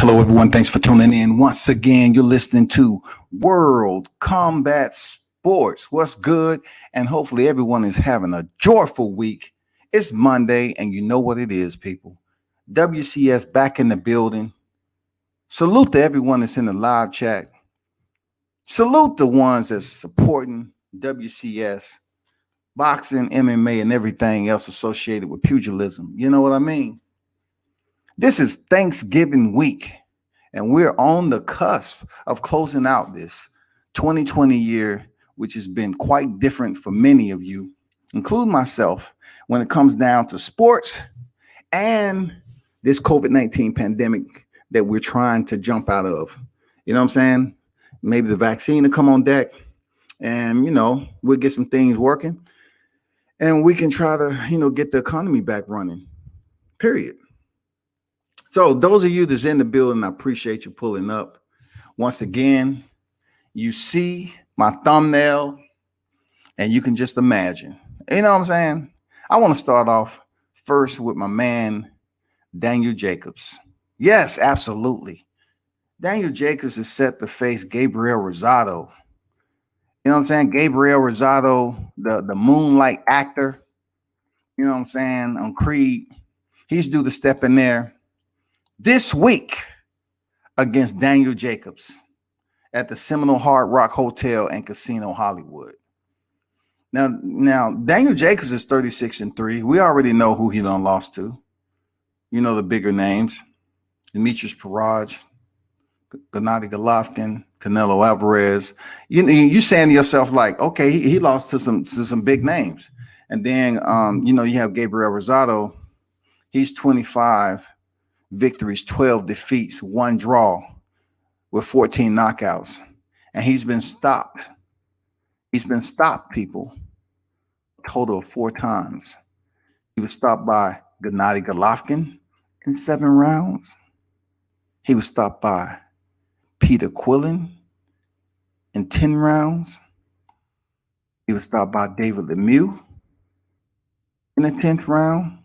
Hello, everyone. Thanks for tuning in. Once again, you're listening to World Combat Sports. What's good? And hopefully, everyone is having a joyful week. It's Monday, and you know what it is, people. WCS back in the building. Salute to everyone that's in the live chat. Salute the ones that's supporting WCS, boxing, MMA, and everything else associated with pugilism. You know what I mean? This is Thanksgiving week. And we're on the cusp of closing out this 2020 year, which has been quite different for many of you, including myself, when it comes down to sports and this COVID-19 pandemic that we're trying to jump out of. You know what I'm saying? Maybe the vaccine will come on deck and, we'll get some things working and we can try to, get the economy back running, period. So those of you that's in the building, I appreciate you pulling up. Once again, you see my thumbnail and you can just imagine. You know what I'm saying? I want to start off first with my man, Daniel Jacobs. Yes, absolutely. Daniel Jacobs is set to face Gabriel Rosado. You know what I'm saying? Gabriel Rosado, the Moonlight actor, you know what I'm saying, on Creed. He's due to step in there this week against Daniel Jacobs at the Seminole Hard Rock Hotel and Casino Hollywood. Now Daniel Jacobs is 36-3. We already know who he done lost to. You know the bigger names: Demetrius Paraj, Gennady Golovkin, Canelo Alvarez. You saying to yourself like, okay, he lost to some big names, and then you have Gabriel Rosado. He's 25 victories, 12 defeats, 1 draw with 14 knockouts. And he's been stopped. He's been stopped, people, a total of 4 times. He was stopped by Gennady Golovkin in 7 rounds. He was stopped by Peter Quillen in 10 rounds. He was stopped by David Lemieux in the 10th round.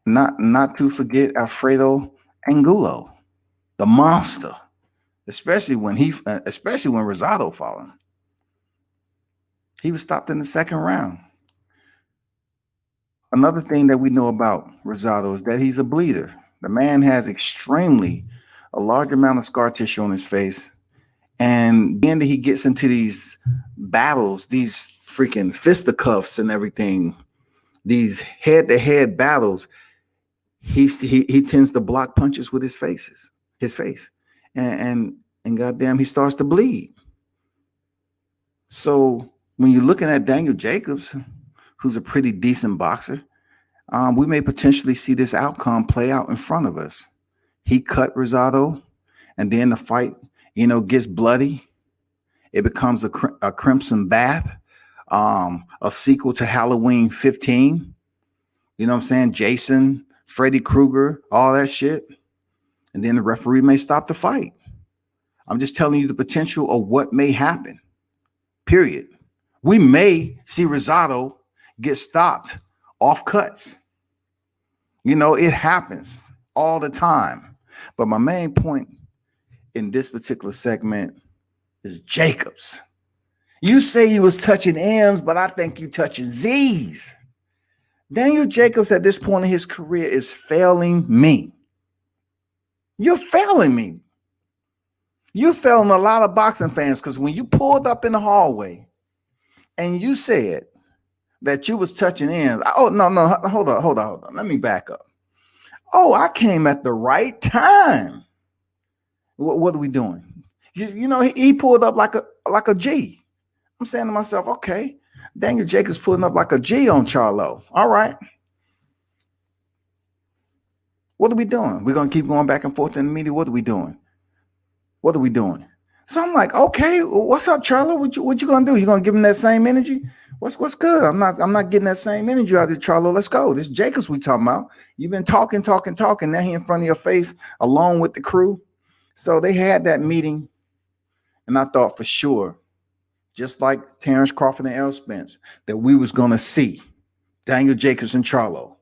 Not to forget Alfredo Angulo, the monster, especially when Rosado fought him. He was stopped in the 2nd round. Another thing that we know about Rosado is that he's a bleeder. The man has a large amount of scar tissue on his face. And then he gets into these battles, these freaking fisticuffs and everything, these head-to-head battles. He tends to block punches with his face, and goddamn, he starts to bleed. So when you're looking at Daniel Jacobs, who's a pretty decent boxer, we may potentially see this outcome play out in front of us. He cut Rosado, and then the fight, gets bloody. It becomes a Crimson Bath, a sequel to Halloween 15. You know what I'm saying? Jason, Freddy Krueger, all that shit. And then the referee may stop the fight. I'm just telling you the potential of what may happen. Period. We may see Rosado get stopped off cuts. It happens all the time. But my main point in this particular segment is Jacobs. You say he was touching M's, but I think you touching Z's. Daniel Jacobs at this point in his career is failing me. You're failing me. You're failing a lot of boxing fans, because when you pulled up in the hallway and you said that you was touching ends. Oh, no, hold on. Let me back up. Oh, I came at the right time. What are we doing? He pulled up like a G. I'm saying to myself, okay, Daniel Jacobs pulling up like a G on Charlo. All right. What are we doing? We're going to keep going back and forth in the media. What are we doing? So I'm like, okay, what's up, Charlo? What you going to do? You going to give him that same energy? What's good? I'm not getting that same energy out of Charlo. Let's go. This Jacobs we talking about. You've been talking. Now he in front of your face along with the crew. So they had that meeting, and I thought for sure, just like Terrence Crawford and Errol Spence, that we was going to see Daniel Jacobs and Charlo.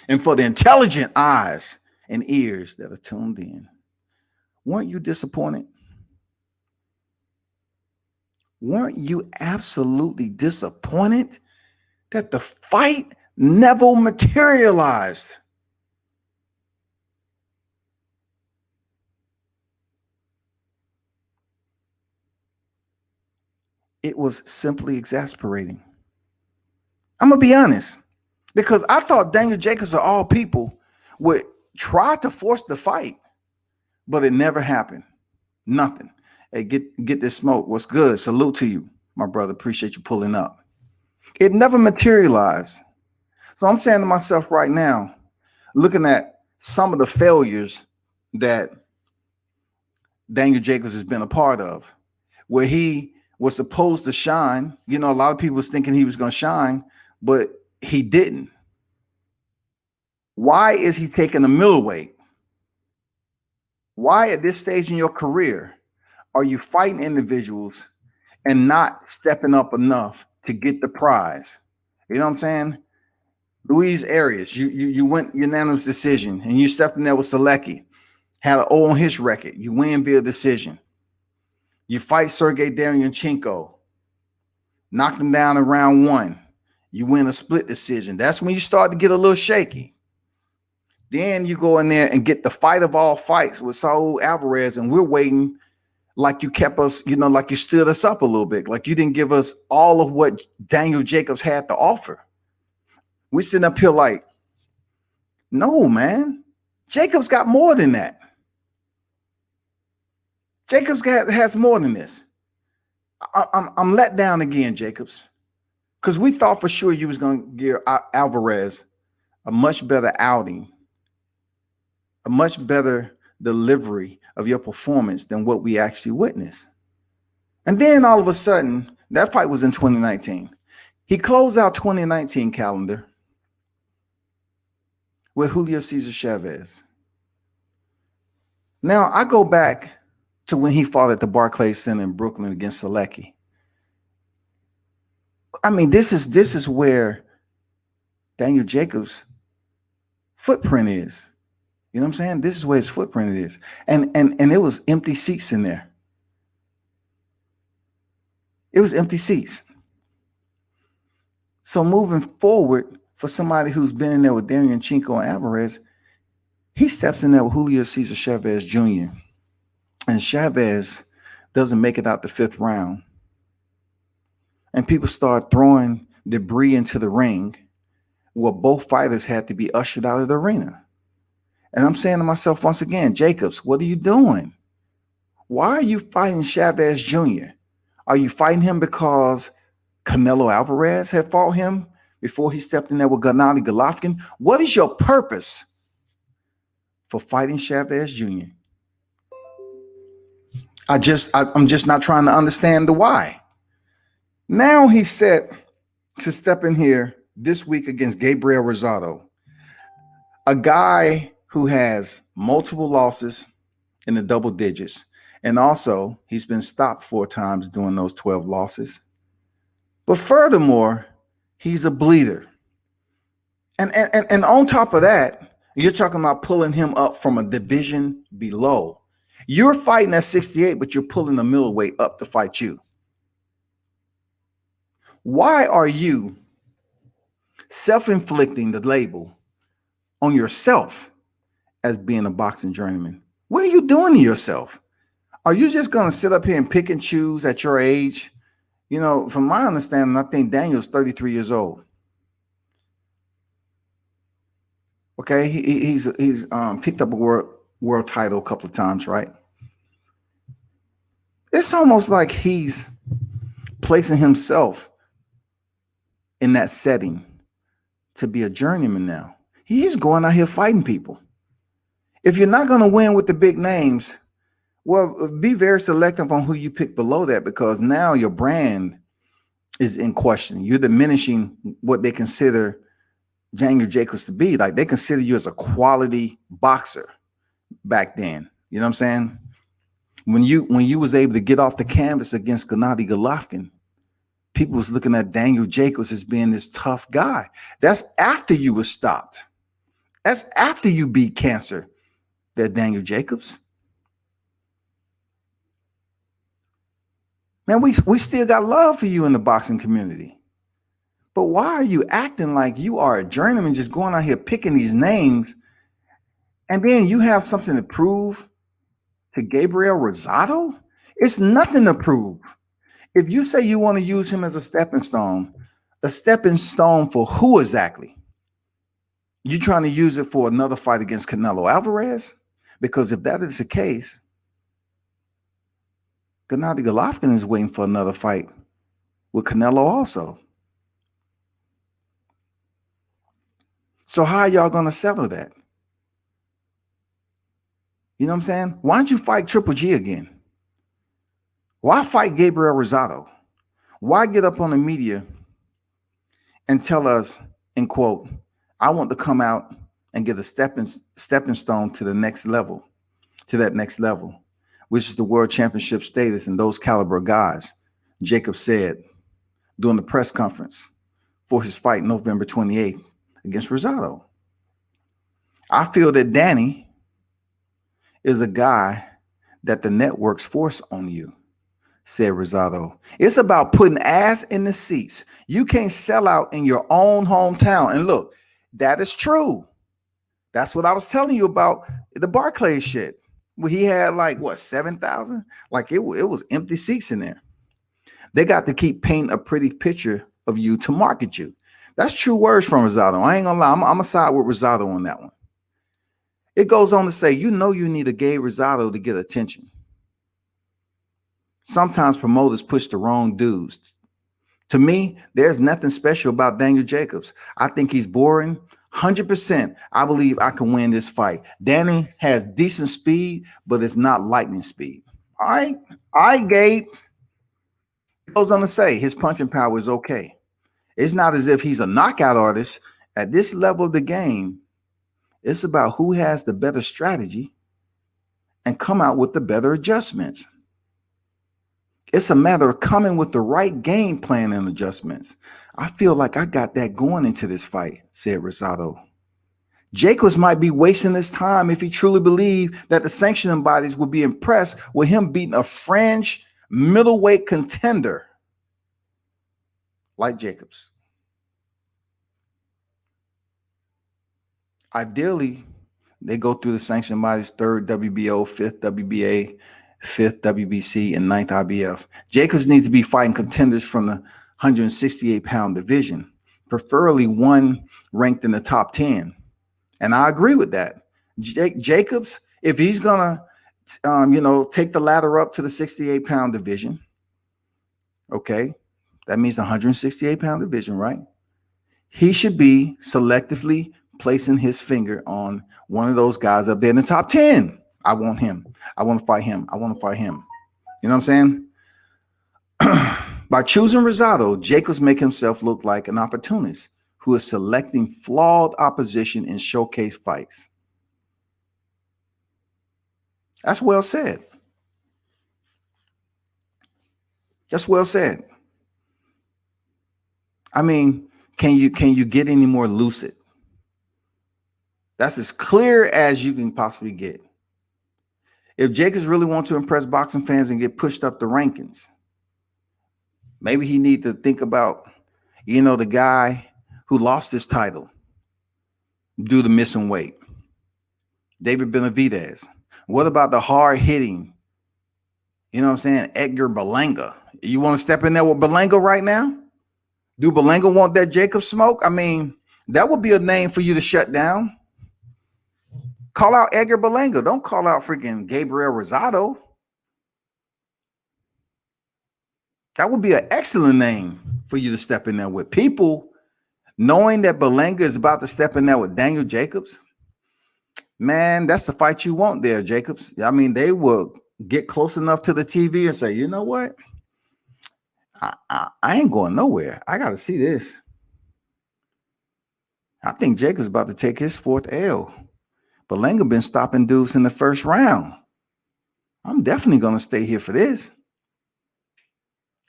And for the intelligent eyes and ears that are tuned in, weren't you disappointed? Weren't you absolutely disappointed that the fight never materialized? It was simply exasperating. I'm going to be honest, because I thought Daniel Jacobs, of all people, would try to force the fight, but it never happened. Nothing. Hey, get this smoke. What's good? Salute to you, my brother. Appreciate you pulling up. It never materialized. So I'm saying to myself right now, looking at some of the failures that Daniel Jacobs has been a part of, where he was supposed to shine. You know, a lot of people was thinking he was going to shine, but he didn't. Why is he taking a middleweight? Why at this stage in your career are you fighting individuals and not stepping up enough to get the prize? You know what I'm saying? Luis Arias, you went unanimous decision, and you stepped in there with Selecki, had an O on his record. You win via decision. You fight Sergey Derevyanchenko, knocked him down in round 1. You win a split decision. That's when you start to get a little shaky. Then you go in there and get the fight of all fights with Saul Alvarez, and we're waiting like you kept us, you know, like you stood us up a little bit, like you didn't give us all of what Daniel Jacobs had to offer. We're sitting up here like, no, man. Jacobs got more than that. Jacobs has more than this. I'm let down again, Jacobs, because we thought for sure you was going to give Alvarez a much better outing, a much better delivery of your performance than what we actually witnessed. And then all of a sudden, that fight was in 2019. He closed out 2019 calendar with Julio Cesar Chavez. Now, I go back to when he fought at the Barclays Center in Brooklyn against Selecki. I mean, this is where Daniel Jacobs' footprint is. You know what I'm saying? This is where his footprint is. And it was empty seats in there. It was empty seats. So moving forward, for somebody who's been in there with Derevyanchenko and Alvarez, he steps in there with Julio Cesar Chavez Jr. And Chavez doesn't make it out the 5th round. And people start throwing debris into the ring where both fighters had to be ushered out of the arena. And I'm saying to myself once again, Jacobs, what are you doing? Why are you fighting Chavez Jr.? Are you fighting him because Canelo Alvarez had fought him before he stepped in there with Gennady Golovkin? What is your purpose for fighting Chavez Jr.? I'm just not trying to understand the why. Now he's set to step in here this week against Gabriel Rosado, a guy who has multiple losses in the double digits. And also, he's been stopped 4 times during those 12 losses. But furthermore, he's a bleeder. And on top of that, you're talking about pulling him up from a division below. You're fighting at 68, but you're pulling the middleweight up to fight you. Why are you self-inflicting the label on yourself as being a boxing journeyman? What are you doing to yourself? Are you just going to sit up here and pick and choose at your age? You know, from my understanding, I think Daniel's 33 years old. Okay, he's picked up a world title a couple of times, right? It's almost like he's placing himself in that setting to be a journeyman now. He's going out here fighting people. If you're not going to win with the big names, well, be very selective on who you pick below that, because now your brand is in question. You're diminishing what they consider Daniel Jacobs to be. Like, they consider you as a quality boxer back then. You know what I'm saying? When you was able to get off the canvas against Gennady Golovkin, people was looking at Daniel Jacobs as being this tough guy. That's after you were stopped. That's after you beat cancer, that Daniel Jacobs. Man, we still got love for you in the boxing community. But why are you acting like you are a journeyman just going out here picking these names and then you have something to prove to Gabriel Rosado? It's nothing to prove. If you say you want to use him as a stepping stone for who exactly? You trying to use it for another fight against Canelo Alvarez? Because if that is the case, Gennady Golovkin is waiting for another fight with Canelo also. So how are y'all going to settle that? You know what I'm saying? Why don't you fight Triple G again? Why fight Gabriel Rosado? Why get up on the media and tell us, in quote, I want to come out and get a stepping stone to the next level, to that next level, which is the world championship status and those caliber guys, Jacob said during the press conference for his fight November 28th against Rosado. I feel that Danny is a guy that the networks force on you, said Rosado. It's about putting ass in the seats. You can't sell out in your own hometown. And look, that is true. That's what I was telling you about the Barclays shit. Where he had like, what, 7,000? Like it was empty seats in there. They got to keep painting a pretty picture of you to market you. That's true words from Rosado. I ain't gonna lie. I'm gonna side with Rosado on that one. It goes on to say, you need a Gabe Rosado to get attention. Sometimes promoters push the wrong dudes. To me, there's nothing special about Daniel Jacobs. I think he's boring. 100%. I believe I can win this fight. Danny has decent speed, but it's not lightning speed. All right, Gabe. It goes on to say his punching power is okay. It's not as if he's a knockout artist. At this level of the game, it's about who has the better strategy and come out with the better adjustments. It's a matter of coming with the right game plan and adjustments. I feel like I got that going into this fight, said Rosado. Jacobs might be wasting his time if he truly believed that the sanctioning bodies would be impressed with him beating a fringe middleweight contender like Jacobs. Ideally, they go through the sanctioning bodies, 3rd WBO, 5th WBA, 5th WBC, and 9th IBF. Jacobs needs to be fighting contenders from the 168-pound division, preferably one ranked in the top 10. And I agree with that. Jacobs, if he's going to, take the ladder up to the 68-pound division, okay, that means the 168-pound division, right? He should be selectively placing his finger on one of those guys up there in the top 10. I want him. I want to fight him. I want to fight him. You know what I'm saying? By choosing Rosado, Jacobs make himself look like an opportunist who is selecting flawed opposition in showcase fights. That's well said. That's well said. I mean, can you get any more lucid? That's as clear as you can possibly get. If Jacobs really wants to impress boxing fans and get pushed up the rankings, maybe he need to think about, the guy who lost his title due to missing weight, David Benavidez. What about the hard hitting, Edgar Berlanga? You want to step in there with Berlanga right now? Do Berlanga want that Jacobs smoke? I mean, that would be a name for you to shut down. Call out Edgar Berlanga. Don't call out freaking Gabriel Rosado. That would be an excellent name for you to step in there with. People knowing that Berlanga is about to step in there with Daniel Jacobs, man, that's the fight you want there, Jacobs. I mean, they will get close enough to the TV and say, you know what? I ain't going nowhere. I got to see this. I think Jacobs about to take his 4th L. Berlanga been stopping dudes in the first round. I'm definitely going to stay here for this.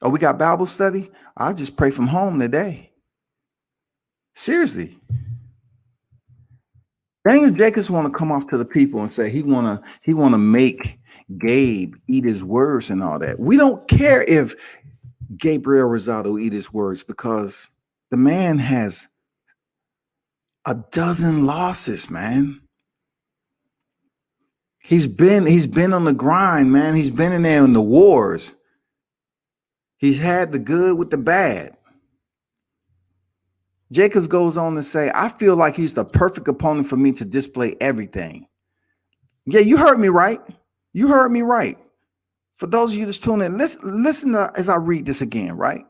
Oh, we got Bible study? I'll just pray from home today. Seriously. Daniel Jacobs want to come off to the people and say he wanna make Gabe eat his words and all that. We don't care if Gabriel Rosado eat his words because the man has a dozen losses, man. He's been on the grind, man. He's been in there in the wars. He's had the good with the bad. Jacobs goes on to say, I feel like he's the perfect opponent for me to display everything. Yeah, you heard me right. You heard me right. For those of you that's tuning in, listen as I read this again, right?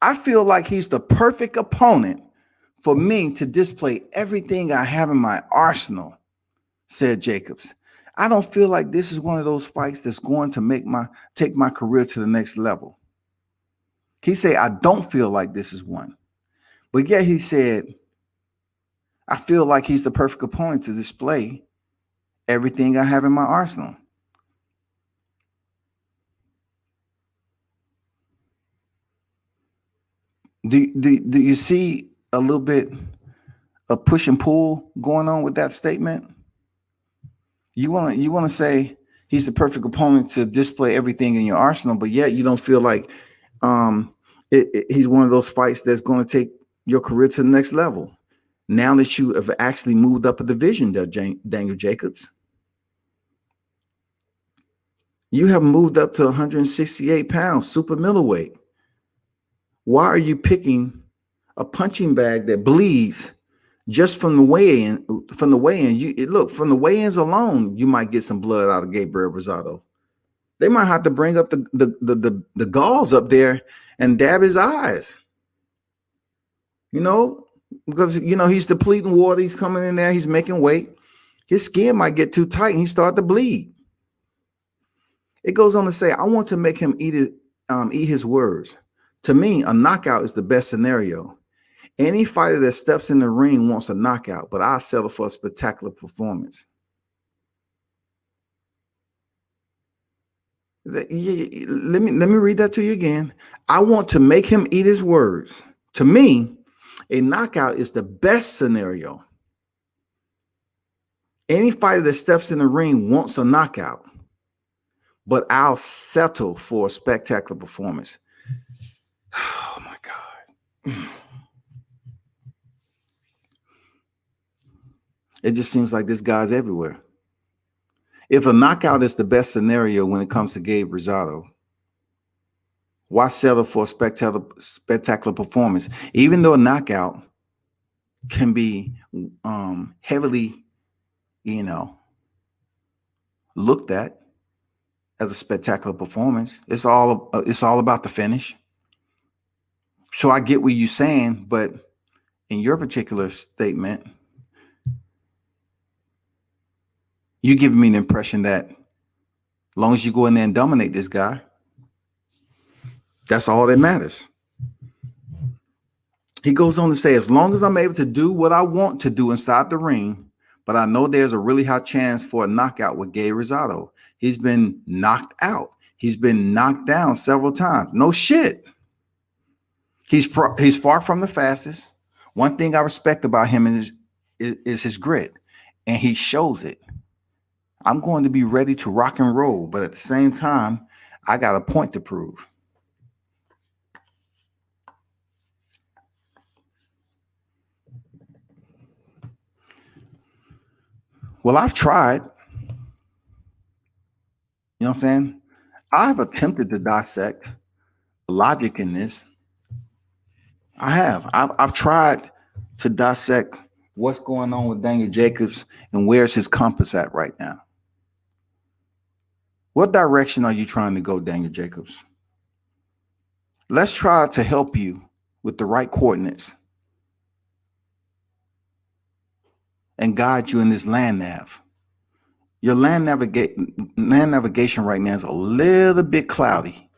I feel like he's the perfect opponent for me to display everything I have in my arsenal, said Jacobs. I don't feel like this is one of those fights that's going to take my career to the next level. He said, I don't feel like this is one. But yet he said, I feel like he's the perfect opponent to display everything I have in my arsenal. Do you see a little bit of push and pull going on with that statement? You want to say he's the perfect opponent to display everything in your arsenal, but yet you don't feel like he's one of those fights that's going to take your career to the next level. Now that you have actually moved up a division, there, Daniel Jacobs, you have moved up to 168 pounds, super middleweight. Why are you picking a punching bag that bleeds just from the weigh-in? From the weigh-ins alone, you might get some blood out of Gabriel Rosado. They might have to bring up the gauze up there and dab his eyes. Because he's depleting water. He's coming in there. He's making weight. His skin might get too tight and he start to bleed. It goes on to say, I want to make him eat his words. To me, a knockout is the best scenario. Any fighter that steps in the ring wants a knockout, but I settle for a spectacular performance. Let me read that to you again. I want to make him eat his words. To me, a knockout is the best scenario. Any fighter that steps in the ring wants a knockout, but I'll settle for a spectacular performance. Oh my God. It just seems like this guy's everywhere. If a knockout is the best scenario when it comes to Gabe Rosado, why settle for a spectacular performance? Even though a knockout can be heavily, looked at as a spectacular performance, it's all about the finish. So I get what you're saying, but in your particular statement, you're giving me the impression that as long as you go in there and dominate this guy, that's all that matters. He goes on to say, as long as I'm able to do what I want to do inside the ring, but I know there's a really high chance for a knockout with Gabe Rosado. He's been knocked out. He's been knocked down several times. No shit. He's far from the fastest. One thing I respect about him is his grit, and he shows it. I'm going to be ready to rock and roll, but at the same time, I got a point to prove. Well, I've tried. You know what I'm saying? I've attempted to dissect the logic in this. I have. I've tried to dissect what's going on with Daniel Jacobs and where's his compass at right now. What direction are you trying to go, Daniel Jacobs? Let's try to help you with the right coordinates and guide you in this land nav. Your land navigation right now is a little bit cloudy.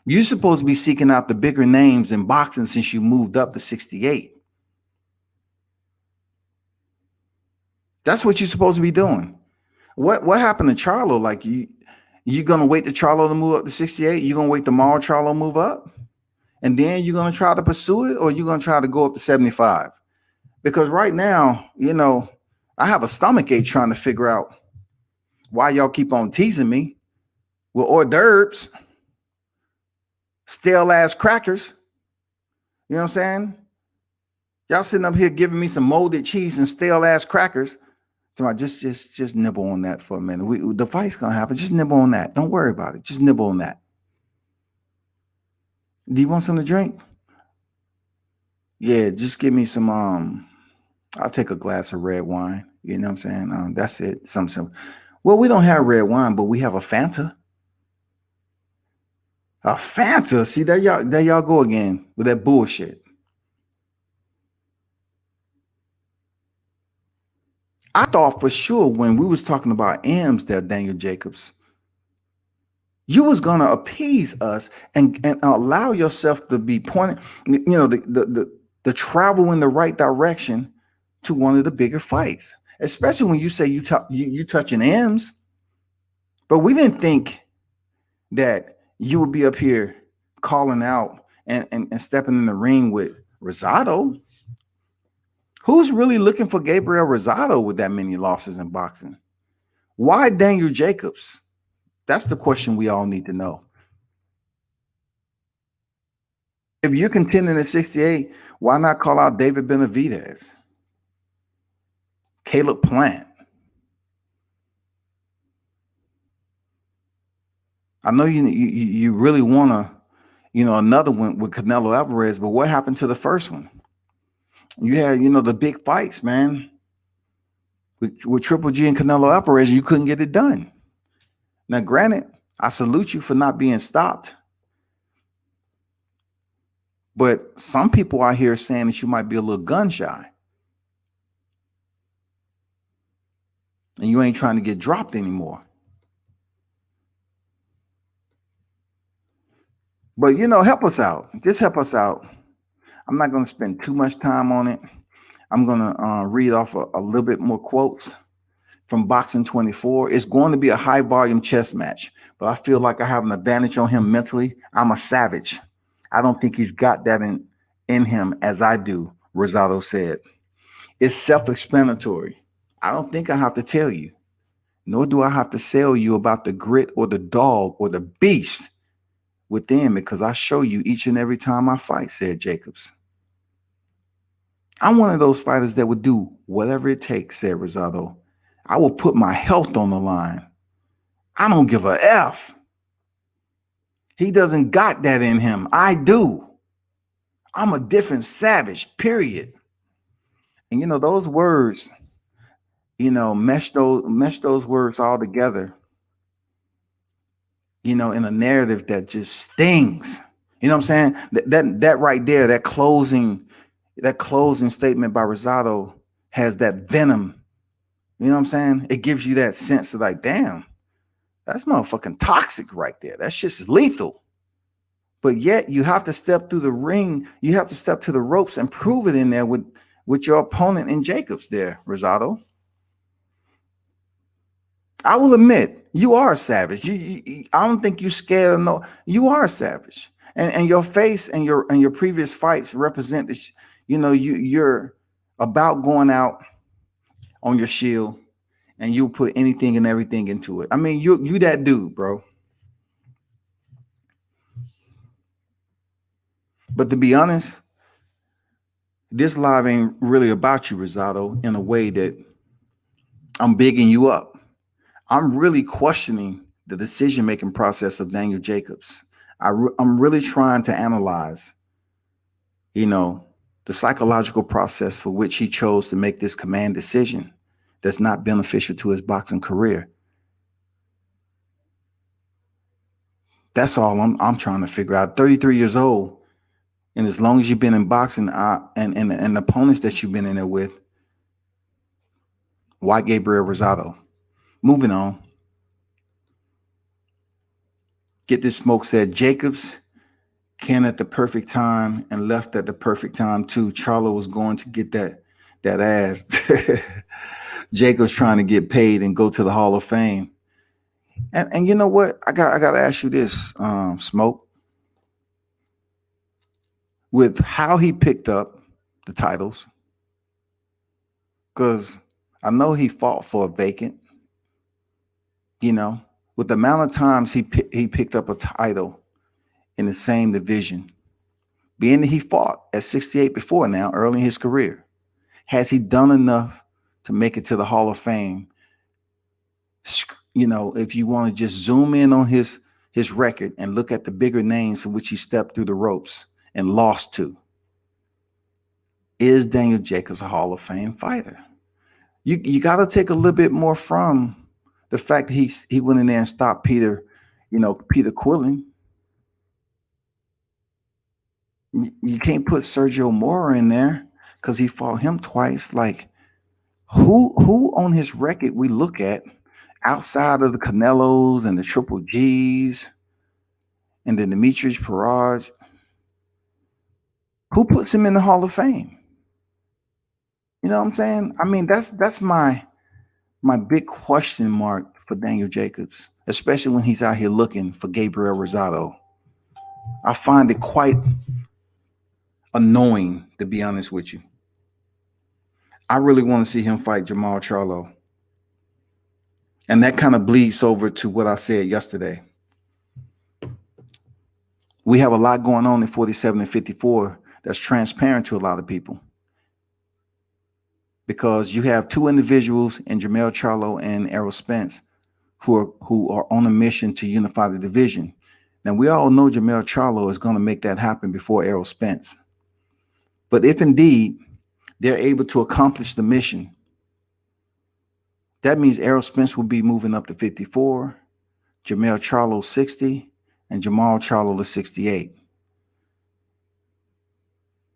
You're supposed to be seeking out the bigger names in boxing since you moved up to 68. That's what you're supposed to be doing. What happened to Charlo? Like you gonna wait to Charlo to move up to 68? You're gonna wait tomorrow Charlo move up? And then you're gonna try to pursue it, or you're gonna try to go up to 75? Because right now, I have a stomach ache trying to figure out why y'all keep on teasing me with hors d'oeuvres, stale ass crackers. You know what I'm saying? Y'all sitting up here giving me some molded cheese and stale ass crackers. So I just nibble on that for a minute. The fight's gonna happen. Just nibble on that. Don't worry about it. Just nibble on that. Do you want something to drink? Yeah, just give me some. I'll take a glass of red wine. You know what I'm saying? That's it. Something. Well, we don't have red wine, but we have a Fanta. A Fanta. See, there y'all go again with that bullshit. I thought for sure when we was talking about M's there, Daniel Jacobs, you was gonna appease us and allow yourself to be pointed, the travel in the right direction to one of the bigger fights, especially when you say you touching M's. But we didn't think that you would be up here calling out and stepping in the ring with Rosado. Who's really looking for Gabriel Rosado with that many losses in boxing? Why Daniel Jacobs? That's the question we all need to know. If you're contending at 68, why not call out David Benavidez, Caleb Plant? I know you really want to, another one with Canelo Alvarez, but what happened to the first one? You had, the big fights, man, with Triple G and Canelo Alvarez, and you couldn't get it done. Now, granted, I salute you for not being stopped. But some people out here saying that you might be a little gun shy. And you ain't trying to get dropped anymore. But, help us out. Just help us out. I'm not going to spend too much time on it. I'm going to read off a little bit more quotes from Boxing 24. It's going to be a high volume chess match, but I feel like I have an advantage on him mentally. I'm a savage. I don't think he's got that in him as I do, Rosado said. It's self-explanatory. I don't think I have to tell you, nor do I have to sell you about the grit or the dog or the beast within, because I show you each and every time I fight, said Jacobs. I'm one of those fighters that would do whatever it takes, said Rosado. I will put my health on the line. I don't give a F. He doesn't got that in him. I do. I'm a different savage, period. And those words, mesh those words all together, in a narrative that just stings. You know what I'm saying? That right there, that closing statement by Rosado has that venom. You know what I'm saying? It gives you that sense of like, damn, that's motherfucking toxic right there. That shit's lethal. But yet you have to step through the ring. You have to step to the ropes and prove it in there with your opponent in Jacobs there, Rosado. I will admit, you are a savage. I don't think you're scared of no. You are a savage, and your face and your previous fights represent this. You're about going out on your shield, and you put anything and everything into it. I mean, you that dude, bro. But to be honest, this live ain't really about you, Rosado, in a way that I'm bigging you up. I'm really questioning the decision-making process of Daniel Jacobs. I'm really trying to analyze, the psychological process for which he chose to make this command decision that's not beneficial to his boxing career. That's all I'm trying to figure out. 33 years old, and as long as you've been in boxing and the opponents that you've been in there with, why Gabriel Rosado? Moving on. Get This Smoke said Jacobs can at the perfect time and left at the perfect time too. Charlo was going to get that ass. Jacobs trying to get paid and go to the Hall of Fame. And you know what? I got to ask you this, Smoke. With how he picked up the titles, because I know he fought for a vacant. You know, with the amount of times he picked up a title in the same division, being that he fought at 68 before now, early in his career, has he done enough to make it to the Hall of Fame? You know, if you want to just zoom in on his record and look at the bigger names for which he stepped through the ropes and lost to, is Daniel Jacobs a Hall of Fame fighter? You got to take a little bit more from the fact that he went in there and stopped Peter Quillen. You can't put Sergio Mora in there because he fought him twice. Like, who on his record we look at outside of the Canelos and the Triple G's and the Demetrius Parage, who puts him in the Hall of Fame? You know what I'm saying? I mean, that's my big question mark for Daniel Jacobs, especially when he's out here looking for Gabriel Rosado. I find it quite annoying, to be honest with you. I really want to see him fight Jamal Charlo. And that kind of bleeds over to what I said yesterday. We have a lot going on in 47 and 54 that's transparent to a lot of people. Because you have two individuals in Jermell Charlo and Errol Spence who are on a mission to unify the division. Now, we all know Jermell Charlo is going to make that happen before Errol Spence. But if indeed they're able to accomplish the mission, that means Errol Spence will be moving up to 54, Jermell Charlo 60, and Jamal Charlo to 68.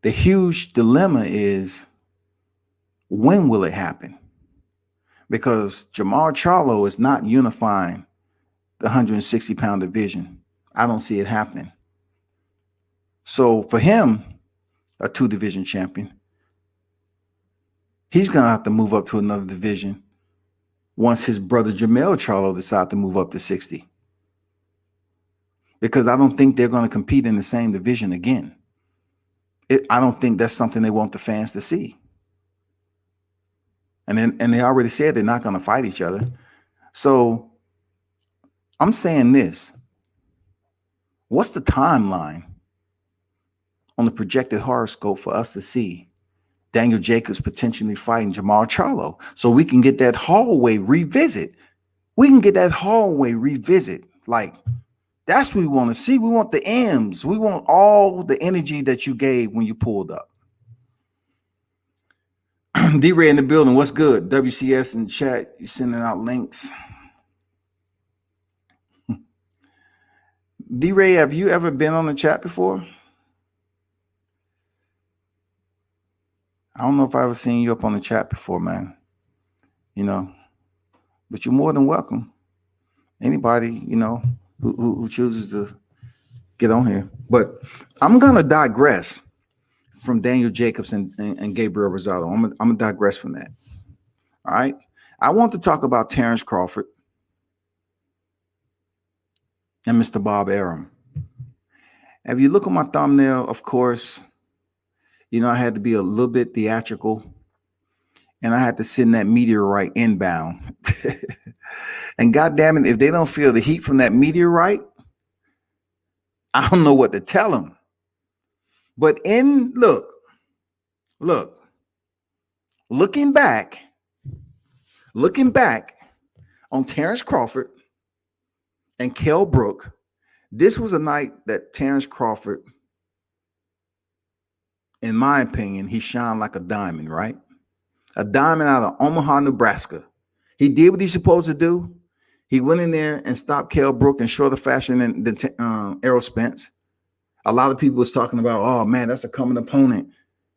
The huge dilemma is, when will it happen? Because Jamal Charlo is not unifying the 160-pound division. I don't see it happening. So for him, a two-division champion, he's going to have to move up to another division once his brother Jermell Charlo decides to move up to 60. Because I don't think they're going to compete in the same division again. I don't think that's something they want the fans to see. And they already said they're not going to fight each other. So I'm saying this. What's the timeline on the projected horoscope for us to see Daniel Jacobs potentially fighting Jamal Charlo so we can get that hallway revisit? We can get that hallway revisit. Like, that's what we want to see. We want the M's. We want all the energy that you gave when you pulled up. D-Ray in the building. What's good? WCS in the chat. You sending out links. D-Ray, have you ever been on the chat before? I don't know if I've ever seen you up on the chat before, man. You know, but you're more than welcome. Anybody, you know, who chooses to get on here. But I'm going to digress from Daniel Jacobs and Gabriel Rosado. I'm going to digress from that. All right. I want to talk about Terrence Crawford and Mr. Bob Arum. If you look at my thumbnail, of course, you know, I had to be a little bit theatrical and I had to send that meteorite inbound. And goddamn it, if they don't feel the heat from that meteorite, I don't know what to tell them. But looking back on Terrence Crawford and Kell Brook, this was a night that Terrence Crawford, in my opinion, he shined like a diamond, right? A diamond out of Omaha, Nebraska. He did what he's supposed to do. He went in there and stopped Kell Brook in shorter fashion than Errol Spence. A lot of people was talking about, oh man, that's a common opponent.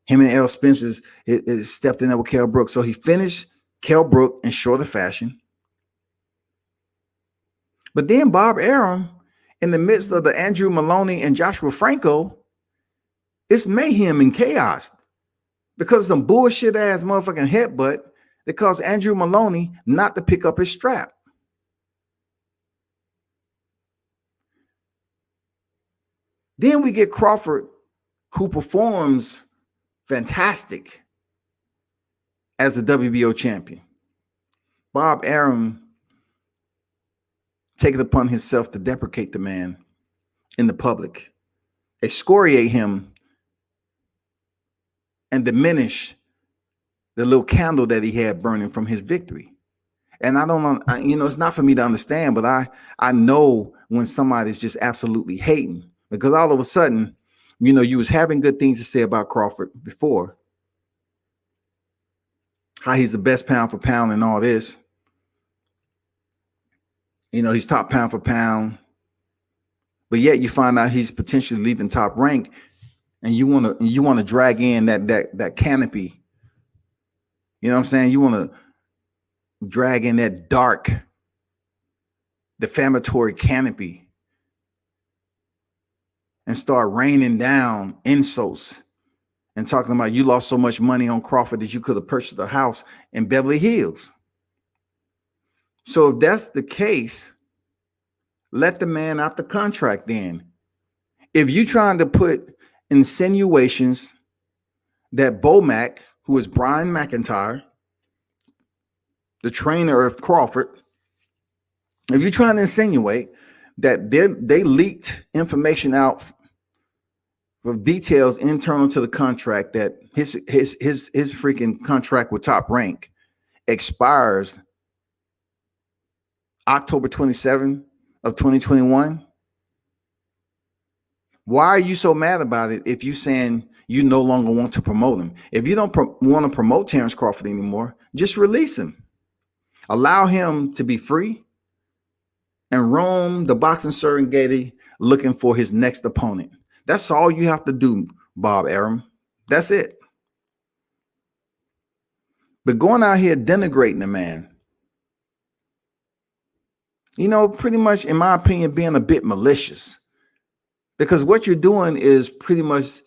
Him and Errol Spence is stepped in there with Kell Brook. So he finished Kell Brook in shorter fashion. But then Bob Arum, in the midst of the Andrew Maloney and Joshua Franco, it's mayhem and chaos because some bullshit ass motherfucking headbutt that caused Andrew Maloney not to pick up his strap. Then we get Crawford, who performs fantastic as a WBO champion. Bob Arum take it upon himself to deprecate the man in the public, excoriate him, and diminish the little candle that he had burning from his victory. And I don't know, it's not for me to understand, but I know when somebody's just absolutely hating, because all of a sudden, you was having good things to say about Crawford before, how he's the best pound for pound and all this. He's top pound for pound, but yet you find out he's potentially leaving top rank, and you want to drag in that canopy. You know what I'm saying? You want to drag in that dark, defamatory canopy and start raining down insults and talking about you lost so much money on Crawford that you could have purchased a house in Beverly Hills. So if that's the case, let the man out the contract then. If you're trying to put insinuations that Bomac, who is Brian McIntyre, the trainer of Crawford, if you're trying to insinuate that they leaked information out of details internal to the contract, that his freaking contract with Top Rank expires October 27th of 2021. Why are you so mad about it if you saying you no longer want to promote him? If you don't want to promote Terrence Crawford anymore, just release him. Allow him to be free and roam the boxing Serengeti looking for his next opponent. That's all you have to do, Bob Arum. That's it. But going out here denigrating the man, pretty much, in my opinion, being a bit malicious. Because what you're doing is pretty much,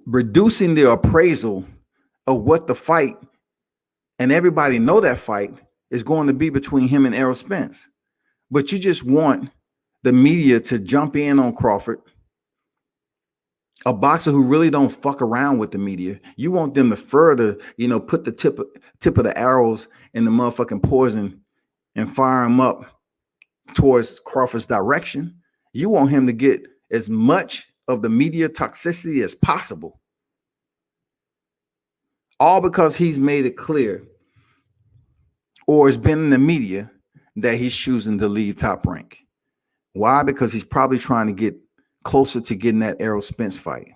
reducing the appraisal of what the fight, and everybody know that fight is going to be between him and Errol Spence. But you just want the media to jump in on Crawford, a boxer who really don't fuck around with the media. You want them to further, put the tip of the arrows in the motherfucking poison and fire him up towards Crawford's direction. You want him to get as much of the media toxicity as possible. All because he's made it clear, or it's been in the media, that he's choosing to leave Top Rank. Why? Because he's probably trying to get closer to getting that Errol Spence fight.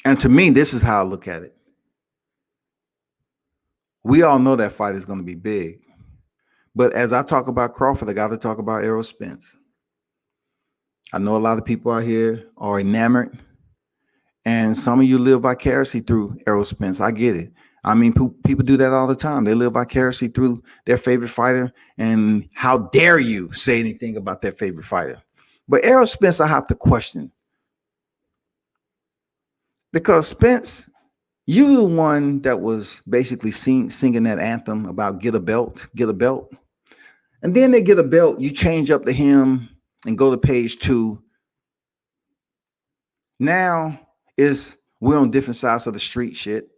And to me, this is how I look at it. We all know that fight is going to be big. But as I talk about Crawford, I got to talk about Errol Spence. I know a lot of people out here are enamored, and some of you live vicariously through Errol Spence. I get it. I mean, people do that all the time. They live vicariously through their favorite fighter, and how dare you say anything about their favorite fighter? But Errol Spence, I have to question. Because Spence, you the one that was basically singing that anthem about get a belt, get a belt. And then they get a belt, you change up the hymn and go to page 2. Now we're on different sides of the street shit.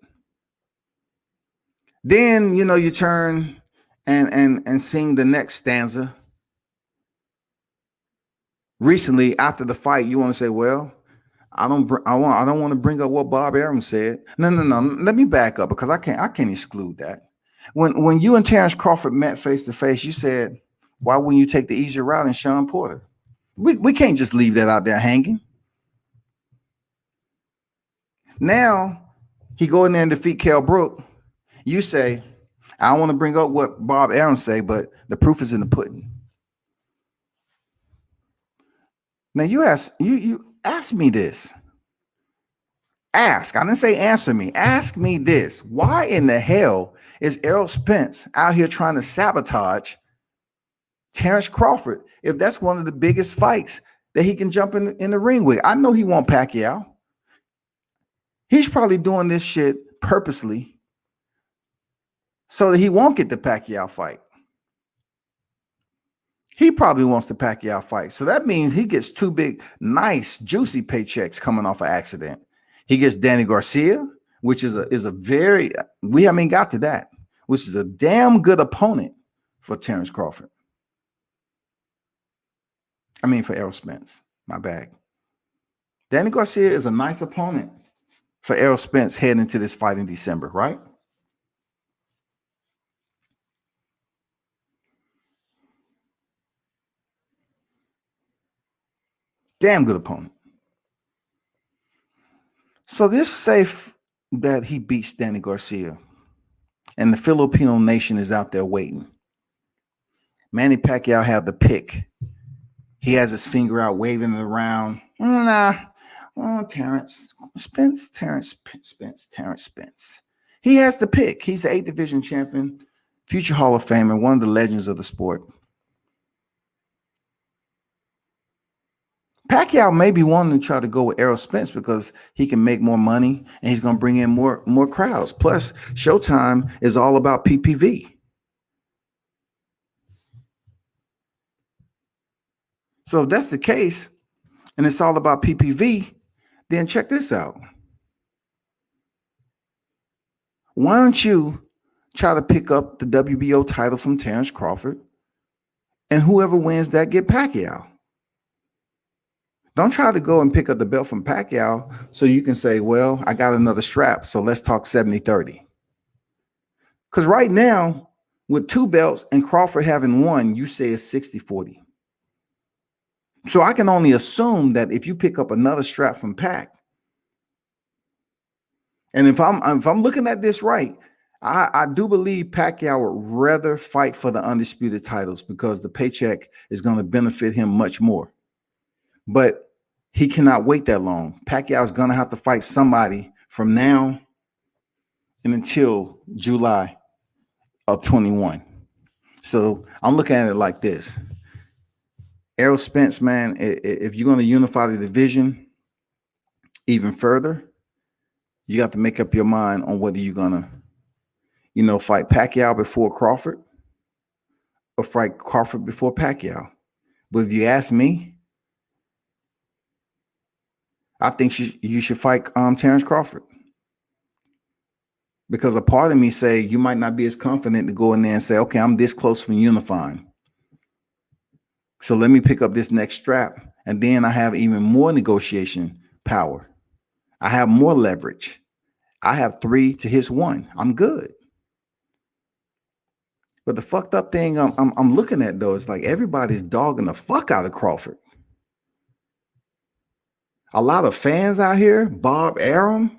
Then, you turn and sing the next stanza. Recently, after the fight, you want to say, well, I don't want to bring up what Bob Arum said. No. Let me back up, because I can't exclude that. When you and Terrence Crawford met face to face, you said, why wouldn't you take the easier route in Sean Porter? We can't just leave that out there hanging. Now he go in there and defeat Kell Brook. You say, I don't want to bring up what Bob Arum say, but the proof is in the pudding. Now you ask me this. I didn't say answer me. Ask me this. Why in the hell is Errol Spence out here trying to sabotage Terrence Crawford if that's one of the biggest fights that he can jump in the ring with? I know he won't Pacquiao. He's probably doing this shit purposely so that he won't get the Pacquiao fight. He probably wants the Pacquiao fight. So that means he gets two big, nice, juicy paychecks coming off an accident. He gets Danny Garcia, which is a very, we haven't got to that, which is a damn good opponent for Terrence Crawford. I mean, for Errol Spence, my bad. Danny Garcia is a nice opponent for Errol Spence heading into this fight in December, right? Damn good opponent. So this safe that he beats Danny Garcia, and the Filipino nation is out there waiting. Manny Pacquiao have the pick. He has his finger out, waving it around. Terrence Spence. He has the pick. He's the 8th division champion, future Hall of Famer, one of the legends of the sport. Pacquiao may be wanting to try to go with Errol Spence because he can make more money and he's going to bring in more crowds. Plus, Showtime is all about PPV. So if that's the case, and it's all about PPV, then check this out. Why don't you try to pick up the WBO title from Terrence Crawford, and whoever wins that get Pacquiao? Don't try to go and pick up the belt from Pacquiao so you can say, well, I got another strap, so let's talk 70-30. Because right now, with 2 belts and Crawford having 1, you say it's 60-40. So I can only assume that if you pick up another strap from Pac, and if I'm looking at this right, I do believe Pacquiao would rather fight for the undisputed titles because the paycheck is going to benefit him much more. But he cannot wait that long. Pacquiao is going to have to fight somebody from now and until July of 21. So I'm looking at it like this. Errol Spence, man, if you're going to unify the division even further, you got to make up your mind on whether you're going to, fight Pacquiao before Crawford or fight Crawford before Pacquiao. But if you ask me, I think you should fight Terrence Crawford. Because a part of me say you might not be as confident to go in there and say, okay, I'm this close from unifying. So let me pick up this next strap. And then I have even more negotiation power. I have more leverage. I have 3 to his 1. I'm good. But the fucked up thing I'm looking at, though, is like everybody's dogging the fuck out of Crawford. A lot of fans out here, Bob Arum.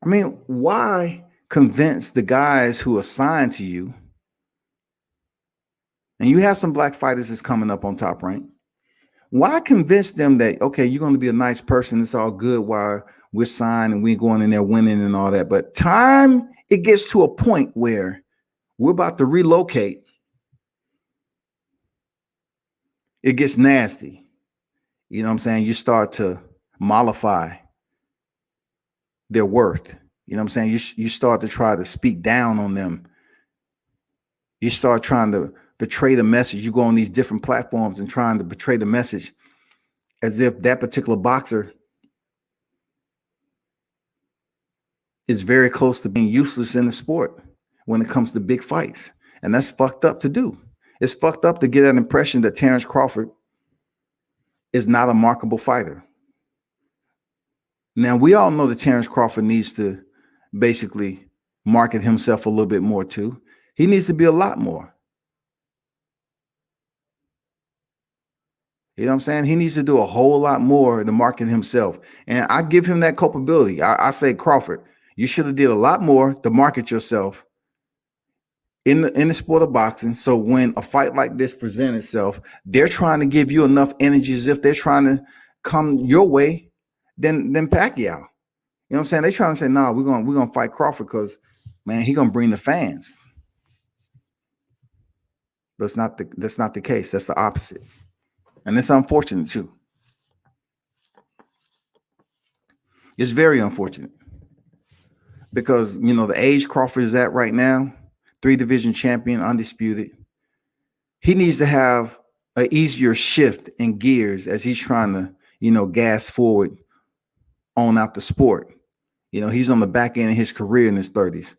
I mean, why convince the guys who are signed to you? And you have some black fighters that's coming up on Top Rank. Why convince them that, okay, you're going to be a nice person, it's all good while we're signed and we're going in there winning and all that. But time it gets to a point where we're about to relocate, it gets nasty. You know what I'm saying? You start to mollify their worth. You know what I'm saying? You start to try to speak down on them. You start trying to betray the message. You go on these different platforms and trying to betray the message as if that particular boxer is very close to being useless in the sport when it comes to big fights. And that's fucked up to do. It's fucked up to get that impression that Terrence Crawford is not a marketable fighter. Now, we all know that Terrence Crawford needs to basically market himself a little bit more too. He needs to be a lot more. You know what I'm saying? He needs to do a whole lot more to market himself. And I give him that culpability. I say, Crawford, you should have did a lot more to market yourself in the sport of boxing. So when a fight like this presents itself, they're trying to give you enough energy as if they're trying to come your way than Pacquiao. You know what I'm saying? They're trying to say, no, we're gonna fight Crawford because, man, he's gonna bring the fans. But that's not the case. That's the opposite. And it's unfortunate too. It's very unfortunate. because the age Crawford is at right now, 3 division champion, undisputed. He needs to have an easier shift in gears as he's trying to, gas forward on out the sport. He's on the back end of his career in his 30s.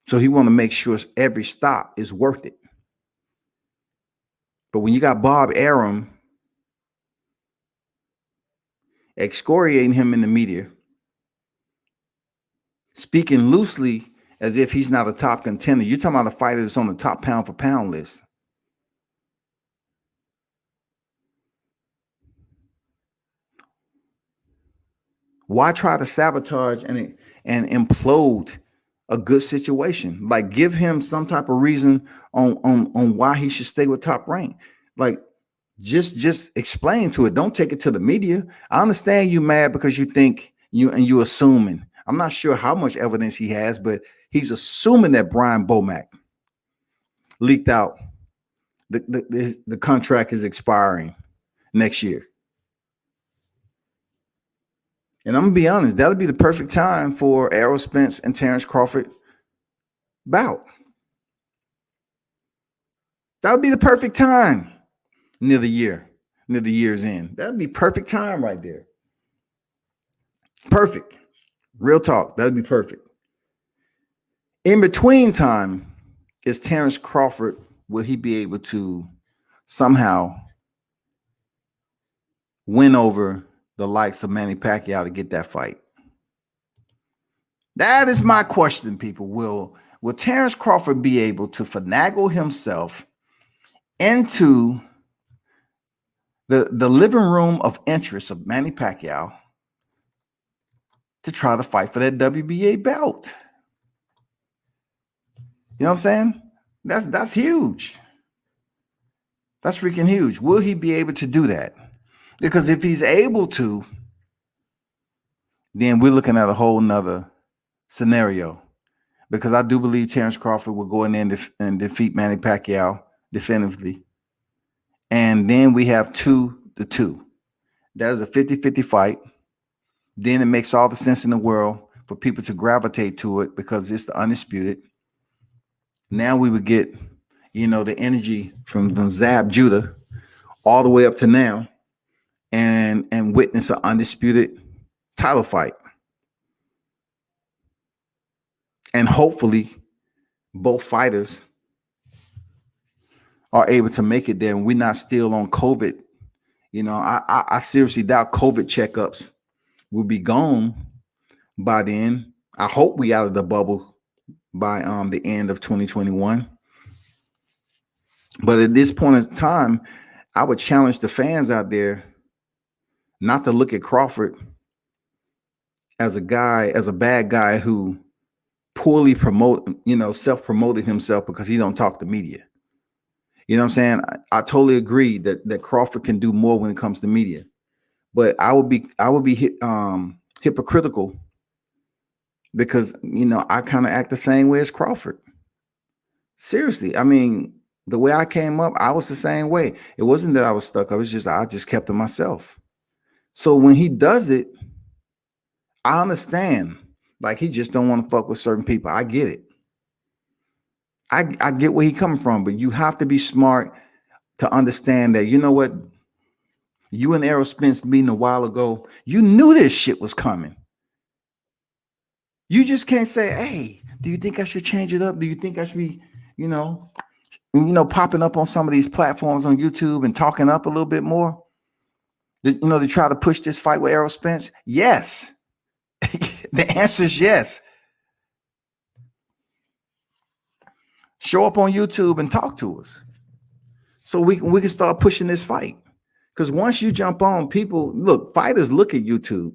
So he want to make sure every stop is worth it. But when you got Bob Arum excoriating him in the media, speaking loosely as if he's not a top contender, you're talking about a fighter that's on the top pound for pound list. Why try to sabotage and implode a good situation? Like, give him some type of reason on why he should stay with Top Rank. Like, just explain to it. Don't take it to the media. I understand you mad because you think you assuming. I'm not sure how much evidence he has, but he's assuming that Brian Bomack leaked out the contract is expiring next year. And I'm gonna be honest, that would be the perfect time for Errol Spence and Terrence Crawford bout. That would be the perfect time near the year's end. That would be perfect time right there. Perfect. Real talk. That would be perfect. In between time, is Terrence Crawford, will he be able to somehow win over the likes of Manny Pacquiao to get that fight? That is my question, people. Will Terrence Crawford be able to finagle himself into the living room of interest of Manny Pacquiao to try to fight for that WBA belt? You know what I'm saying? That's huge. That's freaking huge. Will he be able to do that? Because if he's able to, then we're looking at a whole nother scenario. Because I do believe Terrence Crawford will go in there and defeat Manny Pacquiao definitively. And then we have 2-2. That is a 50-50 fight. Then it makes all the sense in the world for people to gravitate to it because it's the undisputed. Now we would get, the energy from Zab Judah all the way up to now and witness an undisputed title fight. And hopefully both fighters are able to make it there and we're not still on COVID. I seriously doubt COVID checkups will be gone by then. I hope we out of the bubble by the end of 2021. But at this point in time, I would challenge the fans out there not to look at Crawford as a bad guy who poorly self-promoted himself because he don't talk to media. You know what I'm saying? I totally agree that Crawford can do more when it comes to media. But I would be hypocritical because, I kind of act the same way as Crawford. Seriously. I mean, the way I came up, I was the same way. It wasn't that I was stuck. I just kept to myself. So when he does it, I understand. Like, he just don't want to fuck with certain people. I get it. I get where he coming from, but you have to be smart to understand that, you know what? You and Errol Spence meeting a while ago, you knew this shit was coming. You just can't say, hey, do you think I should change it up? Do you think I should be, popping up on some of these platforms on YouTube and talking up a little bit more? To try to push this fight with Errol Spence? Yes. The answer is yes. Show up on YouTube and talk to us so we can start pushing this fight. Because once you jump on, fighters look at YouTube.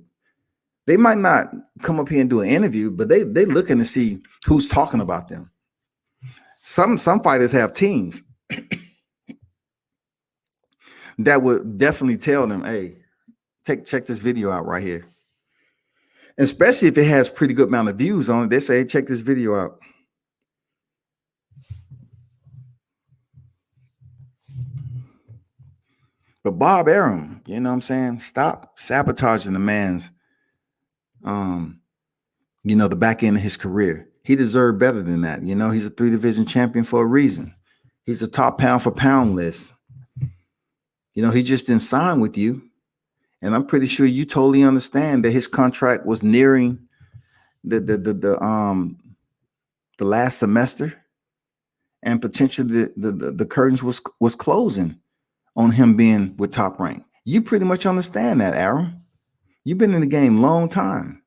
They might not come up here and do an interview, but they looking to see who's talking about them. Some fighters have teams that would definitely tell them, hey, check this video out right here. Especially if it has pretty good amount of views on it, they say, hey, check this video out. But Bob Arum, you know what I'm saying? Stop sabotaging the man's the back end of his career. He deserved better than that. He's a 3 division champion for a reason. He's a top pound for pound list. He just didn't sign with you. And I'm pretty sure you totally understand that his contract was nearing the last semester, and potentially the curtains was closing on him being with Top Rank. You pretty much understand that, Arum. You've been in the game long time.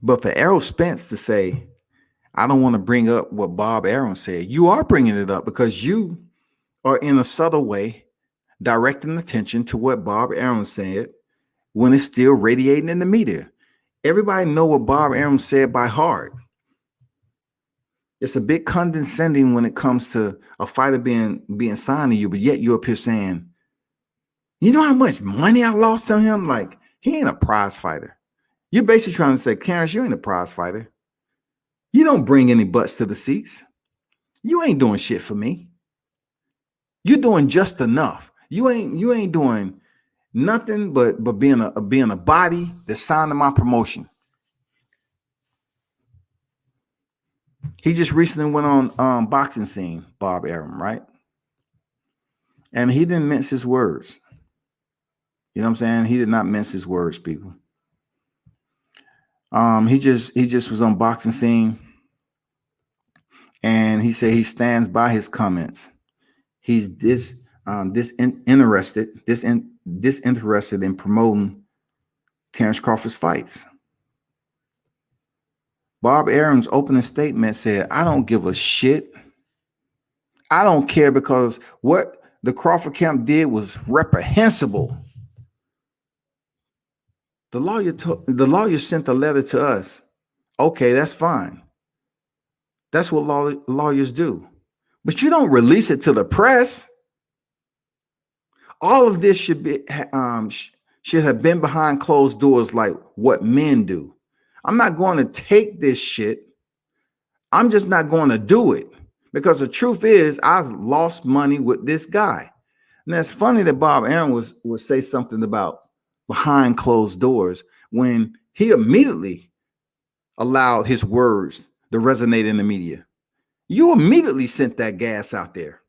But for Errol Spence to say, I don't want to bring up what Bob Arum said, you are bringing it up because you are in a subtle way directing attention to what Bob Arum said when it's still radiating in the media. Everybody know what Bob Arum said by heart. It's a bit condescending when it comes to a fighter being signed to you, but yet you're up here saying, you know how much money I lost on him? Like, he ain't a prize fighter. You're basically trying to say, Clarence, you ain't a prize fighter. You don't bring any butts to the seats. You ain't doing shit for me. You're doing just enough. You ain't doing nothing but being a body that's signed to my promotion. He just recently went on BoxingScene, Bob Arum, right? And he didn't mince his words. You know what I'm saying? He did not mince his words, people. He just was on BoxingScene, and he said he stands by his comments. He's disinterested in promoting Terrence Crawford's fights. Bob Arum's opening statement said, I don't give a shit. I don't care, because what the Crawford camp did was reprehensible. The lawyer sent a letter to us. Okay, that's fine. That's what lawyers do. But you don't release it to the press. All of this should have been behind closed doors, like what men do. I'm not going to take this shit. I'm just not going to do it, because the truth is I've lost money with this guy. And that's funny that Bob Arum would say something about behind closed doors when he immediately allowed his words to resonate in the media. You immediately sent that gas out there.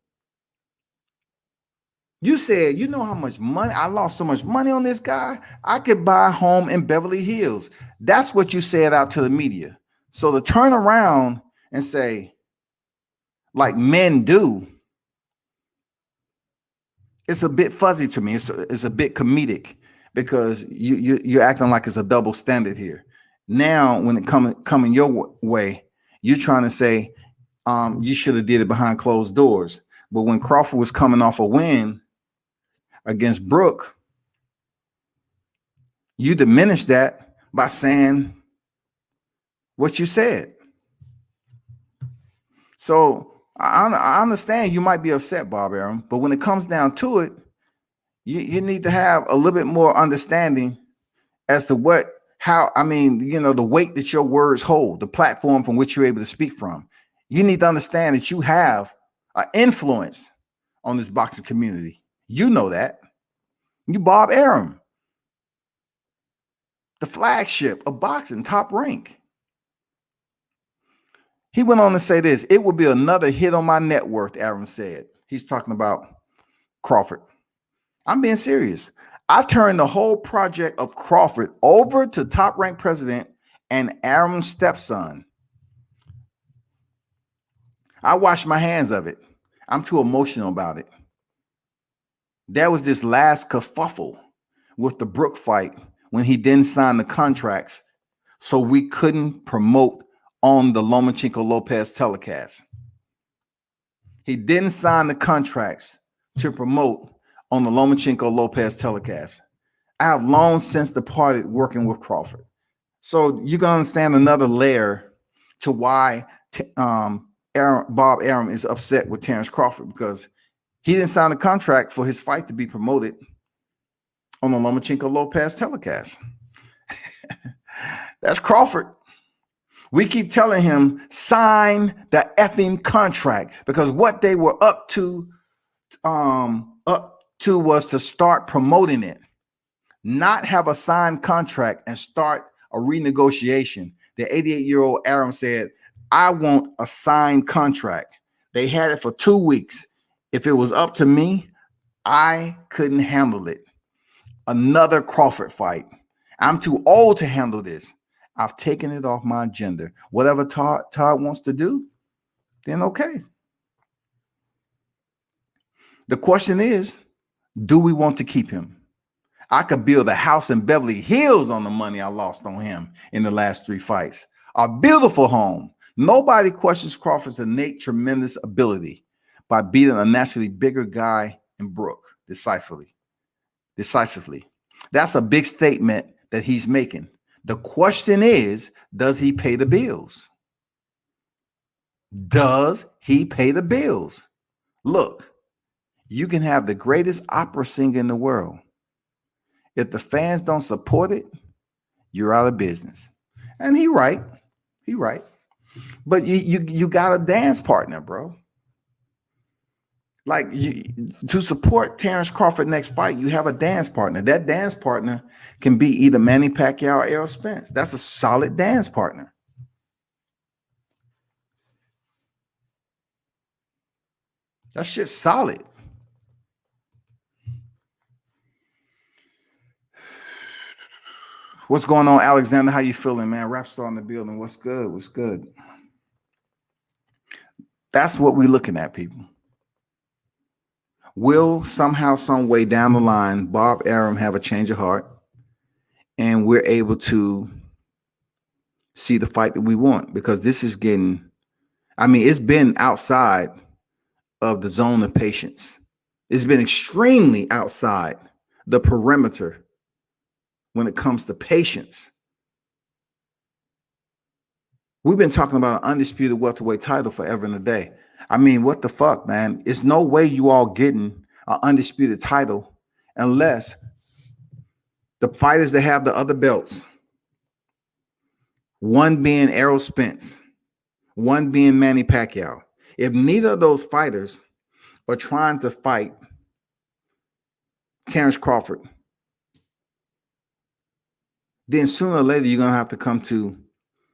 You said, you know how much money I lost, so much money on this guy, I could buy a home in Beverly Hills. That's what you said out to the media. So to turn around and say, like men do, it's a bit fuzzy to me. It's a bit comedic, because you're acting like it's a double standard here. Now, when it coming your way, you're trying to say you should have did it behind closed doors. But when Crawford was coming off a win against Brook, you diminished that by saying what you said. So I understand you might be upset, Bob Arum, but when it comes down to it, you need to have a little bit more understanding as to the weight that your words hold, the platform from which you're able to speak from. You need to understand that you have an influence on this boxing community. You know that. You Bob Arum, the flagship of boxing, Top Rank. He went on to say this: it will be another hit on my net worth, Arum said. He's talking about Crawford. I'm being serious. I've turned the whole project of Crawford over to Top Rank president and Arum's stepson. I wash my hands of it. I'm too emotional about it. There was this last kerfuffle with the Brook fight when he didn't sign the contracts, so we couldn't promote on the Lomachenko Lopez telecast. He didn't sign the contracts to promote on the Lomachenko Lopez telecast. I have long since departed working with Crawford. So you can understand another layer to why Bob Arum is upset with Terrence Crawford, because he didn't sign a contract for his fight to be promoted on the Lomachenko Lopez telecast. That's Crawford. We keep telling him, sign the effing contract, because what they were up to was to start promoting it, not have a signed contract and start a renegotiation. The 88-year-old Arum said, I want a signed contract. They had it for 2 weeks. If it was up to me, I couldn't handle it. Another Crawford fight. I'm too old to handle this. I've taken it off my agenda. Whatever Todd wants to do, then okay. The question is, do we want to keep him? I could build a house in Beverly Hills on the money I lost on him in the last 3 fights. A beautiful home. Nobody questions Crawford's innate tremendous ability by beating a naturally bigger guy in Brook decisively. That's a big statement that he's making. The question is, does he pay the bills? Does he pay the bills? Look, you can have the greatest opera singer in the world. If the fans don't support it, you're out of business. And he right. But you got a dance partner, bro. Like, to support Terrence Crawford next fight, you have a dance partner. That dance partner can be either Manny Pacquiao or Errol Spence. That's a solid dance partner. That shit's solid. What's going on, Alexander? How you feeling, man? Rap star in the building. What's good? What's good? That's what we're looking at, people. Will somehow, some way down the line, Bob Arum have a change of heart and we're able to see the fight that we want? Because this is getting, I mean, it's been outside of the zone of patience. It's been extremely outside the perimeter when it comes to patience. We've been talking about an undisputed welterweight title forever and a day. I mean, what the fuck, man? It's no way you all getting an undisputed title unless the fighters that have the other belts, one being Errol Spence, one being Manny Pacquiao, if neither of those fighters are trying to fight Terrence Crawford, then sooner or later you're going to have to come to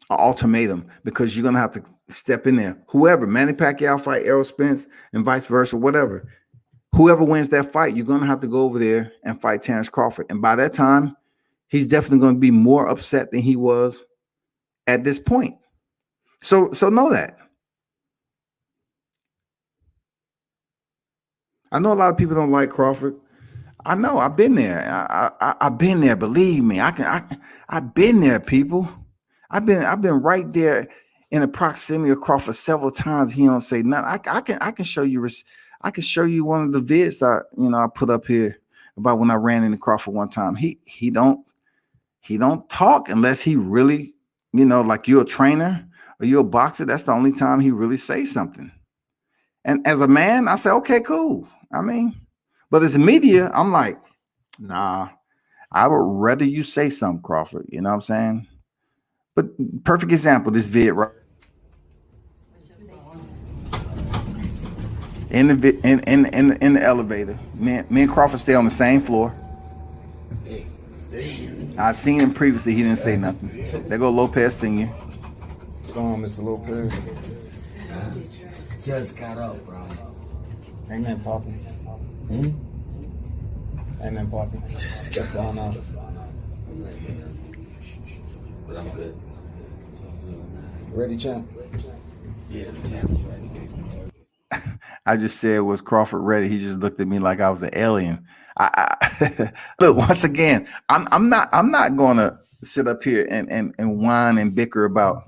an ultimatum, because you're going to have to step in there. Whoever, Manny Pacquiao fight Errol Spence and vice versa, whatever. Whoever wins that fight, you're going to have to go over there and fight Terrence Crawford. And by that time, he's definitely going to be more upset than he was at this point. So know that. I know a lot of people don't like Crawford. I know. I've been there. I've been there. Believe me. I've been there, people. I've been right there in the proximity of Crawford several times. He don't say nothing. I can show you. I can show you one of the vids that I put up here about when I ran into Crawford one time. He don't talk unless he really, like you're a trainer or you're a boxer. That's the only time he really says something. And as a man, I say, okay, cool. I mean, but as a media, I'm like, nah, I would rather you say something, Crawford. You know what I'm saying? But perfect example, this vid right in the elevator. Me and Crawford stay on the same floor. I seen him previously. He didn't say nothing. There go Lopez Sr. What's going on, Mr. Lopez? Just got up, bro. Ain't nothing popping. Ain't nothing popping. What's going on? But I'm good. Ready, champ? Yeah, the champ is ready. I just said, was Crawford ready? He just looked at me like I was an alien. Look, once again, I'm not gonna sit up here and whine and bicker about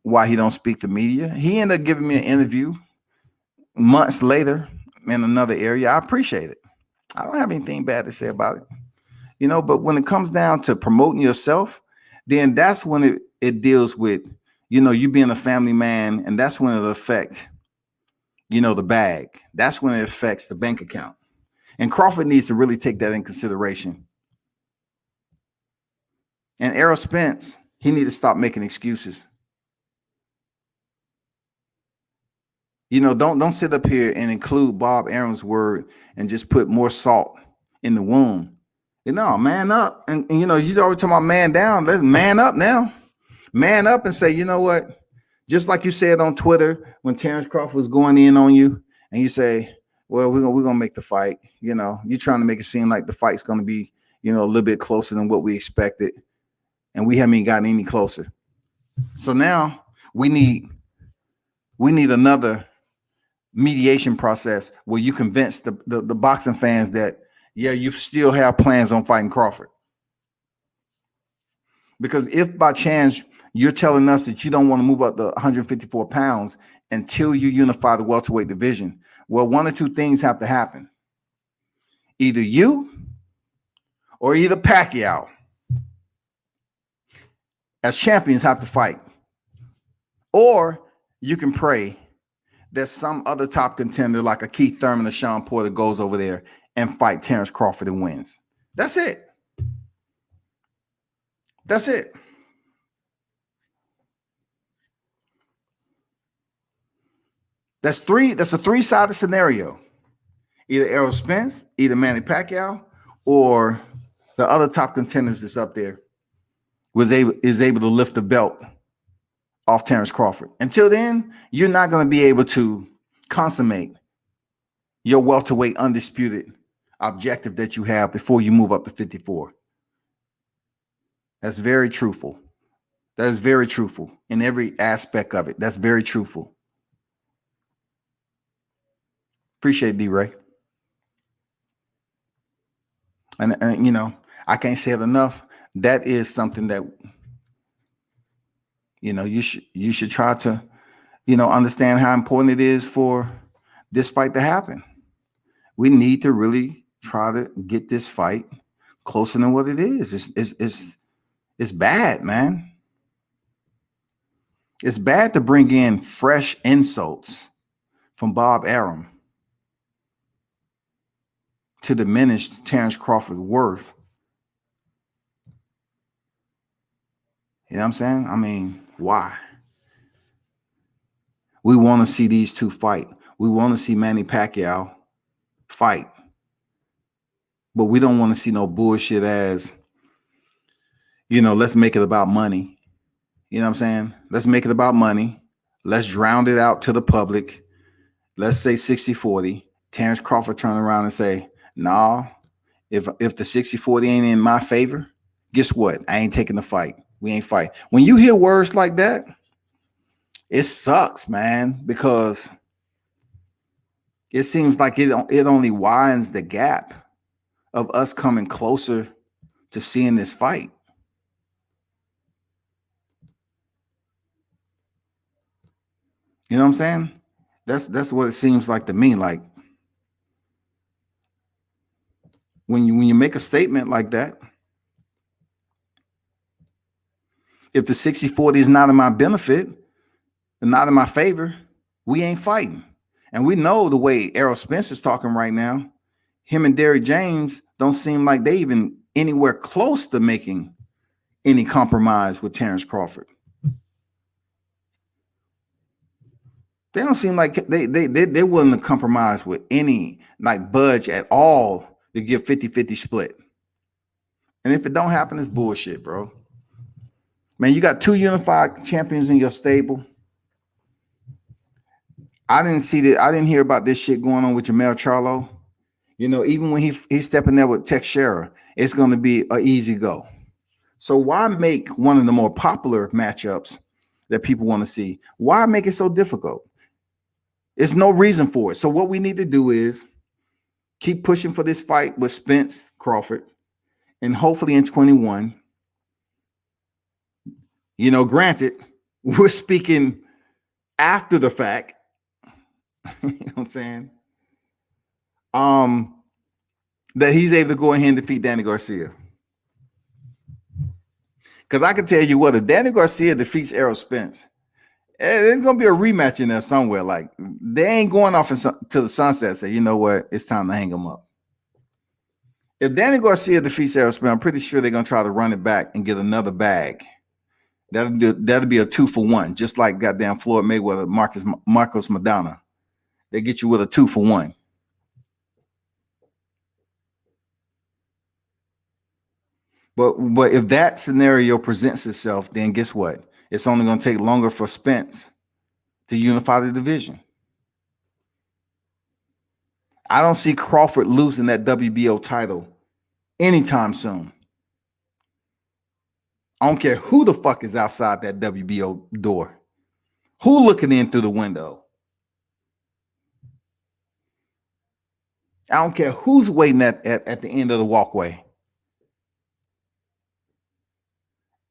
why he don't speak to media. He ended up giving me an interview months later in another area. I appreciate it. I don't have anything bad to say about it. But when it comes down to promoting yourself, then that's when it deals with, you being a family man, and that's when it'll affect, the bag. That's when it affects the bank account. And Crawford needs to really take that in consideration. And Errol Spence, He need to stop making excuses. You know, don't sit up here and include Bob Arum's word and just put more salt in the wound. You know, man up. And you know, you always talking about man down. Let's man up now. Man up and say, you know what? Just like you said on Twitter when Terrence Crawford was going in on you, and you say, well, we're gonna make the fight. You know, you're trying to make it seem like the fight's gonna be, you know, a little bit closer than what we expected, and we haven't gotten any closer. So now we need another mediation process where you convince the boxing fans that, yeah, you still have plans on fighting Crawford. Because if by chance you're telling us that you don't want to move up to 154 pounds until you unify the welterweight division, well, one or two things have to happen. Either you or either Pacquiao as champions have to fight. Or you can pray that some other top contender like a Keith Thurman or Sean Porter goes over there and fight Terrence Crawford and wins. That's it. That's it. That's a three-sided scenario. Either Errol Spence, either Manny Pacquiao, or the other top contenders that's up there is able to lift the belt off Terrence Crawford. Until then, you're not going to be able to consummate your welterweight undisputed objective that you have before you move up to 54. That's very truthful. That is very truthful in every aspect of it. That's very truthful. Appreciate D-Ray. And you know, I can't say it enough. That is something that, you know, you should try to, you know, understand how important it is for this fight to happen. We need to really try to get this fight closer than what it is. It's bad, man. It's bad to bring in fresh insults from Bob Arum to diminish Terrence Crawford's worth. You know what I'm saying? I mean, why? We want to see these two fight. We want to see Manny Pacquiao fight. But we don't want to see no bullshit as, you know, let's make it about money. You know what I'm saying? Let's make it about money. Let's drown it out to the public. Let's say 60-40. Terrence Crawford turn around and say, nah, if the 60-40 ain't in my favor, guess what? I ain't taking the fight. We ain't fight. When you hear words like that, it sucks, man, because it seems like it only widens the gap of us coming closer to seeing this fight. You know what I'm saying? That's what it seems like to me. Like when you make a statement like that, if the 60-40 is not in my benefit and not in my favor, we ain't fighting. And we know the way Errol Spence is talking right now, him and Derrick James don't seem like they even anywhere close to making any compromise with Terrence Crawford. They don't seem like they're willing to compromise with any, like, budge at all to give 50-50 split. And if it don't happen, it's bullshit, bro. Man, you got two unified champions in your stable. I didn't hear about this shit going on with Jamel Charlo. You know, even when he's stepping there with Teixeira, it's going to be an easy go. So why make one of the more popular matchups that people want to see? Why make it so difficult? There's no reason for it. So what we need to do is keep pushing for this fight with Spence Crawford, and hopefully in 21. You know, granted, we're speaking after the fact. You know what I'm saying? That he's able to go ahead and defeat Danny Garcia. Because I can tell you what, if Danny Garcia defeats Errol Spence, there's going to be a rematch in there somewhere. Like, they ain't going off to the sunset and say, you know what, it's time to hang him up. If Danny Garcia defeats Errol Spence, I'm pretty sure they're going to try to run it back and get another bag. That'll be a 2-for-1, just like goddamn Floyd Mayweather, Marcos Maidana. They get you with a 2-for-1. But if that scenario presents itself, then guess what? It's only going to take longer for Spence to unify the division. I don't see Crawford losing that WBO title anytime soon. I don't care who the fuck is outside that WBO door. Who looking in through the window? I don't care who's waiting at the end of the walkway.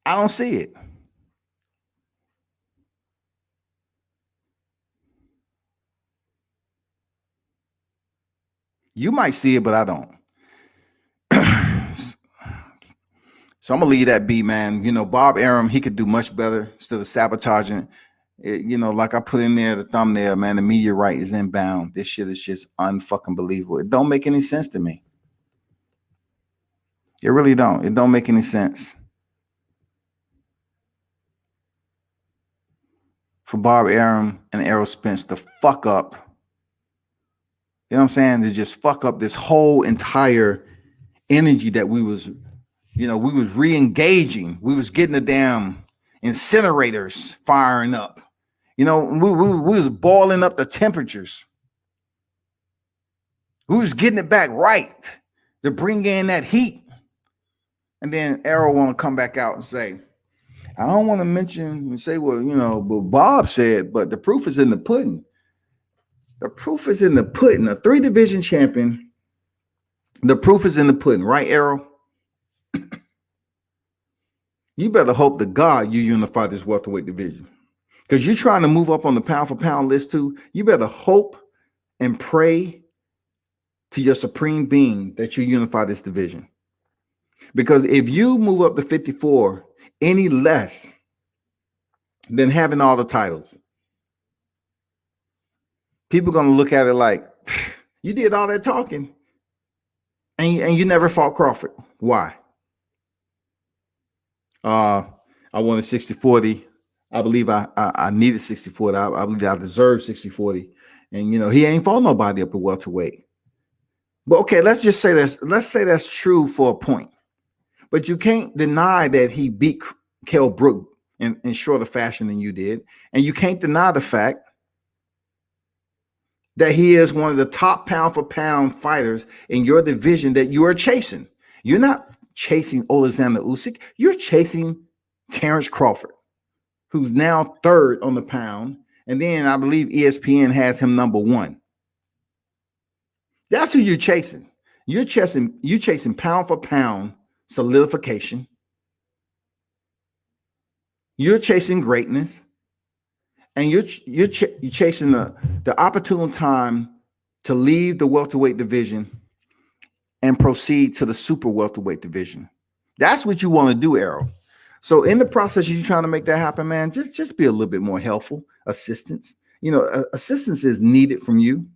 I don't see it. You might see it, but I don't. So I'm gonna leave that be, man. You know, Bob Arum, he could do much better instead of sabotaging. You know, like I put in there the thumbnail, man. The meteorite is inbound. This shit is just unfucking believable. It don't make any sense to me. It really don't. It don't make any sense for Bob Arum and Errol Spence to fuck up. You know what I'm saying? To just fuck up this whole entire energy that we was re-engaging. We was getting the damn incinerators firing up. You know, we was boiling up the temperatures. We was getting it back right to bring in that heat. And then Errol want to come back out and say, I don't want to mention and say, well, you know, but Bob said, but the proof is in the pudding. The proof is in the pudding. A 3-division champion. The proof is in the pudding, right, Errol? You better hope to God you unify this welterweight division. Because you're trying to move up on the pound for pound list too. You better hope and pray to your supreme being that you unify this division. Because if you move up to 54 any less than having all the titles, people are going to look at it like, you did all that talking and you never fought Crawford. Why? I wanted 60-40. I believe I needed 60-40. I believe I deserved 60-40. And, you know, he ain't fought nobody up at welterweight. But, okay, let's just say that's, let's say that's true for a point. But you can't deny that he beat Kell Brook in shorter fashion than you did. And you can't deny the fact that he is one of the top pound for pound fighters in your division that you are chasing. You're not chasing Alexander Usyk. You're chasing Terrence Crawford, who's now 3rd on the pound. And then I believe ESPN has him number 1. That's who you're chasing. You're chasing pound for pound solidification. You're chasing greatness. And you're chasing the opportune time to leave the welterweight division and proceed to the super welterweight division. That's what you want to do, Errol. So in the process, you're trying to make that happen, man. Just be a little bit more helpful. Assistance. You know, assistance is needed from you.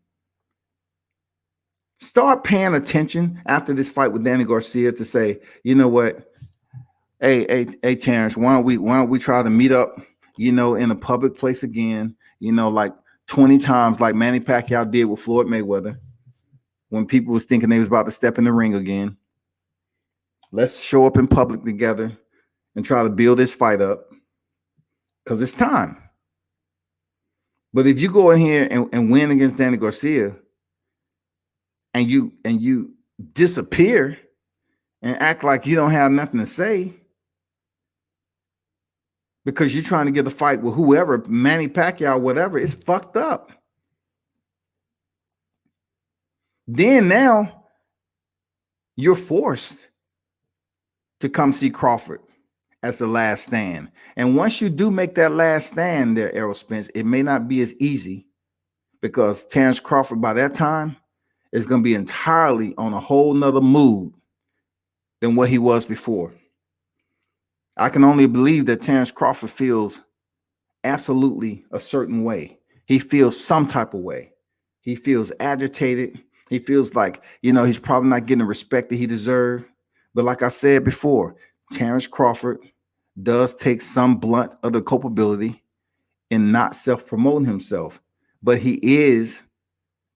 Start paying attention after this fight with Danny Garcia to say, you know what? Hey, Terrence, why don't we try to meet up, you know, in a public place again, you know, like 20 times like Manny Pacquiao did with Floyd Mayweather when people was thinking they was about to step in the ring again. Let's show up in public together and try to build this fight up because it's time. But if you go in here and win against Danny Garcia and you disappear and act like you don't have nothing to say because you're trying to get a fight with whoever, Manny Pacquiao, whatever, it's fucked up. Then now you're forced to come see Crawford as the last stand. And once you do make that last stand there, Errol Spence, it may not be as easy because Terrence Crawford by that time is going to be entirely on a whole nother mood than what he was before. I can only believe that Terrence Crawford feels absolutely a certain way. He feels some type of way. He feels agitated. He feels like, you know, he's probably not getting the respect that he deserved. But like I said before, Terrence Crawford does take some blunt of the culpability in not self-promoting himself, but he is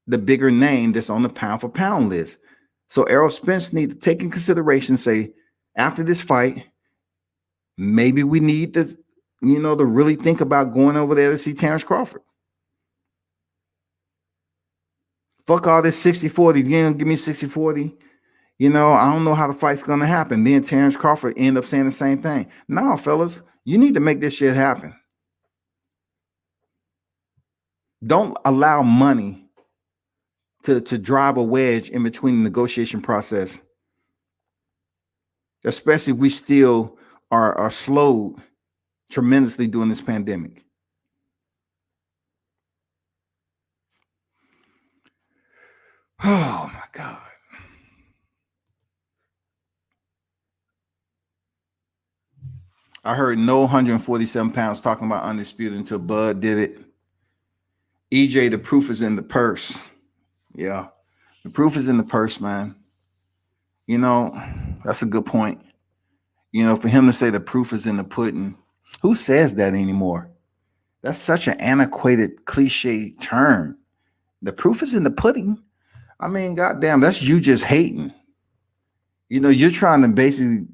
the bigger name that's on the pound for pound list. So Errol Spence need to take in consideration, say, after this fight, maybe we need to, to really think about going over there to see Terrence Crawford. Fuck all this 60-40. If you ain't gonna give me 60-40, I don't know how the fight's gonna happen. Then Terrence Crawford end up saying the same thing. No, fellas, you need to make this shit happen. Don't allow money to drive a wedge in between the negotiation process, especially if we still are slowed tremendously during this pandemic. Oh my God. I heard no 147 pounds talking about undisputed until Bud did it. EJ, the proof is in the purse. Yeah, the proof is in the purse, man. That's a good point. For him to say the proof is in the pudding, who says that anymore? That's such an antiquated cliche term. The proof is in the pudding. I mean, goddamn, that's you just hating. You're trying to basically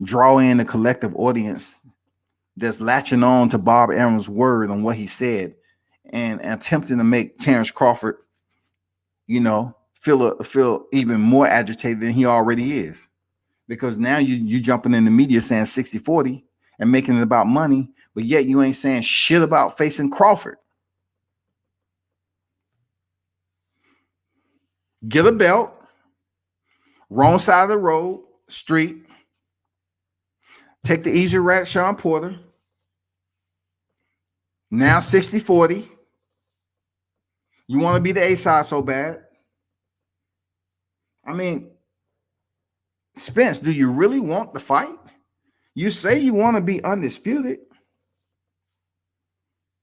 draw in a collective audience that's latching on to Bob Arum's word on what he said and attempting to make Terrence Crawford, feel even more agitated than he already is. Because now you jumping in the media saying 60-40 and making it about money, but yet you ain't saying shit about facing Crawford. Get a belt, wrong side of the road, street. Take the easy rat, Sean Porter. Now 60-40. You want to be the A side so bad. I mean, Spence, do you really want the fight? You say you want to be undisputed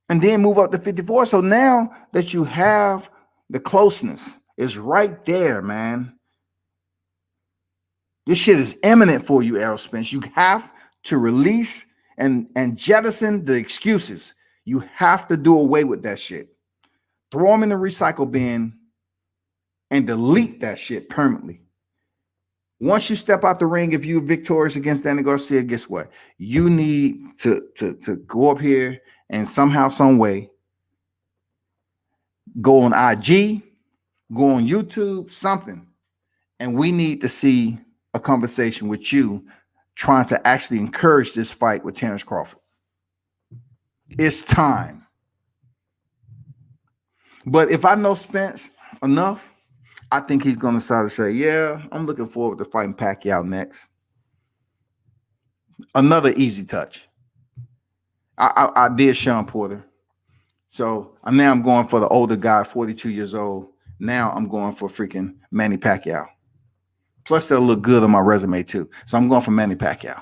and then move up to 54. So now that you have the closeness, it's right there, man. This shit is imminent for you, Errol Spence. You have to release and jettison the excuses. You have to do away with that shit. Throw them in the recycle bin and delete that shit permanently. Once you step out the ring, if you're victorious against Danny Garcia, guess what? You need to go up here and somehow, some way, go on IG, go on YouTube, something. And we need to see a conversation with you trying to actually encourage this fight with Terrence Crawford. It's time. But if I know Spence enough, I think he's going to start to say, yeah, I'm looking forward to fighting Pacquiao next. Another easy touch. I did Sean Porter. So now I'm going for the older guy, 42 years old. Now I'm going for freaking Manny Pacquiao. Plus, they'll look good on my resume, too. So I'm going for Manny Pacquiao.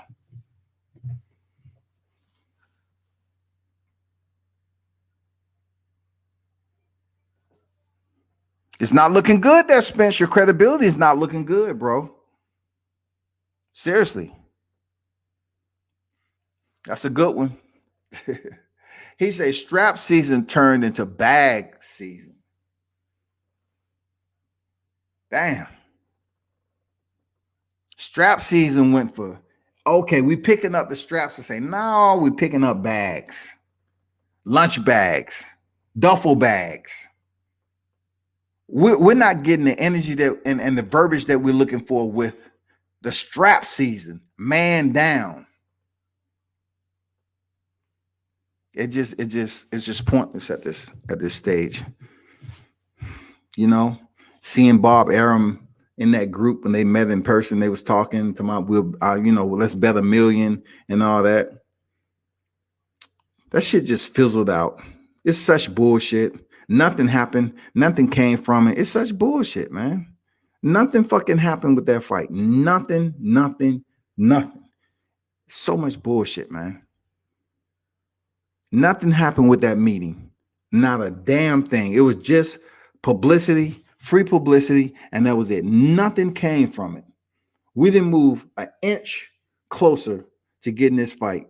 It's not looking good there, Spence. Your credibility is not looking good, bro. Seriously. That's a good one. He said strap season turned into bag season. Damn. Strap season went for, okay, we picking up the straps to say, no, we picking up bags, lunch bags, duffel bags. We're not getting the energy that and the verbiage that we're looking for with the strap season. Man down. It's just pointless at this stage. Seeing Bob Arum in that group when they met in person, they was talking to my, let's bet $1 million and all that. That shit just fizzled out. It's such bullshit. Nothing happened. Nothing came from it. It's such bullshit, man. Nothing fucking happened with that fight. Nothing. So much bullshit, man. Nothing happened with that meeting. Not a damn thing. It was just publicity, free publicity, and that was it. Nothing came from it. We didn't move an inch closer to get in this fight.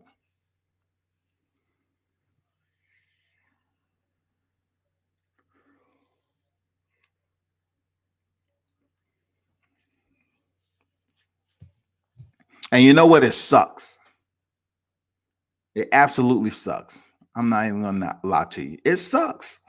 And you know what? It sucks. It absolutely sucks. I'm not even going to lie to you. It sucks.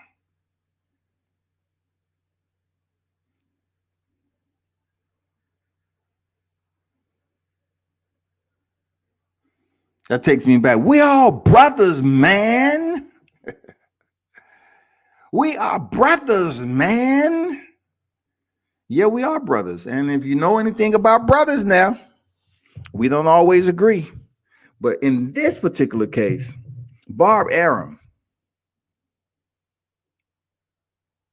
That takes me back. We all brothers, man. We are brothers, man. Yeah, we are brothers. And if you know anything about brothers now, we don't always agree. But in this particular case, Barb Arum,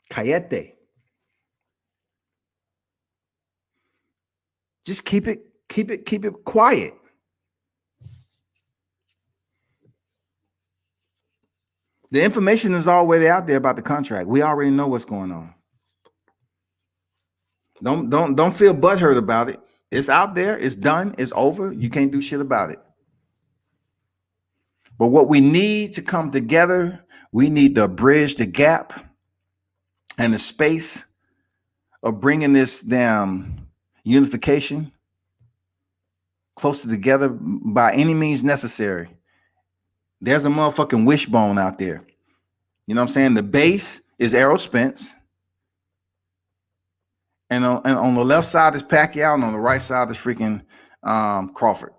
Cayete, just keep it quiet. The information is already out there about the contract. We already know what's going on. Don't feel butthurt about it. It's out there. It's done. It's over. You can't do shit about it. But what we need to come together, we need to bridge the gap and the space of bringing this damn unification closer together by any means necessary. There's a motherfucking wishbone out there. You know what I'm saying? The base is Errol Spence. And on the left side is Pacquiao, and on the right side is freaking Crawford.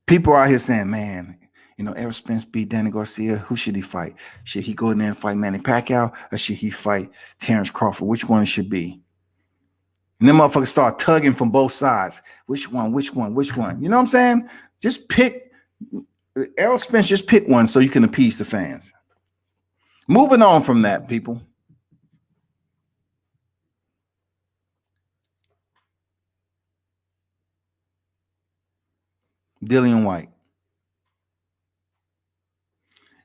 People are out here saying, man, you know, Errol Spence beat Danny Garcia. Who should he fight? Should he go in there and fight Manny Pacquiao, or should he fight Terrence Crawford? Which one it should be? And then motherfuckers start tugging from both sides. Which one? You know what I'm saying? Just pick. Errol Spence, just pick one so you can appease the fans. Moving on from that, people. Dillian Whyte.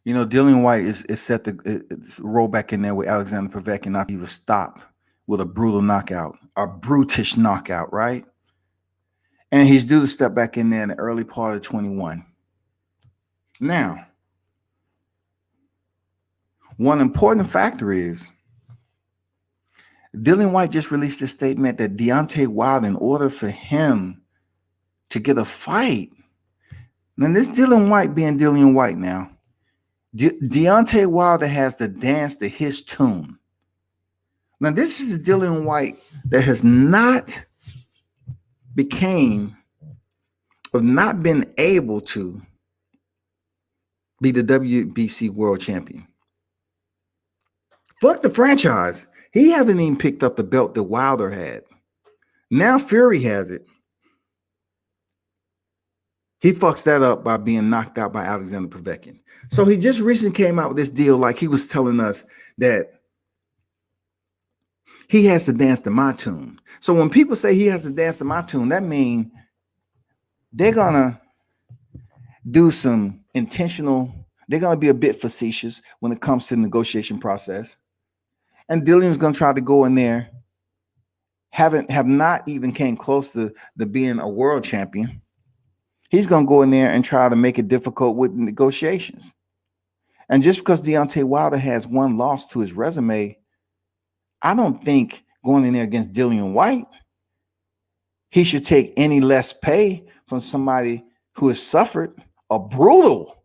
You know, Dillian Whyte is set to roll back in there with Alexander Povetkin. Not he was stopped with a brutal knockout, a brutish knockout, right? And he's due to step back in there in the early part of 21. Now, one important factor is Dillian Whyte just released a statement that Deontay Wilder, in order for him to get a fight, now this Dillian Whyte being Dillian Whyte now, Deontay Wilder has to dance to his tune. Now this is Dillian Whyte that has not been able to be the WBC world champion. Fuck the franchise. He haven't even picked up the belt that Wilder had. Now Fury has it. He fucks that up by being knocked out by Alexander Povetkin. So he just recently came out with this deal, like he was telling us that he has to dance to my tune. So when people say he has to dance to my tune, that means they're gonna do some intentional, they're gonna be a bit facetious when it comes to the negotiation process. And Dillian's gonna try to go in there, have not even came close to being a world champion. He's gonna go in there and try to make it difficult with negotiations. And just because Deontay Wilder has one loss to his resume, I don't think going in there against Dillian Whyte, he should take any less pay from somebody who has suffered a brutal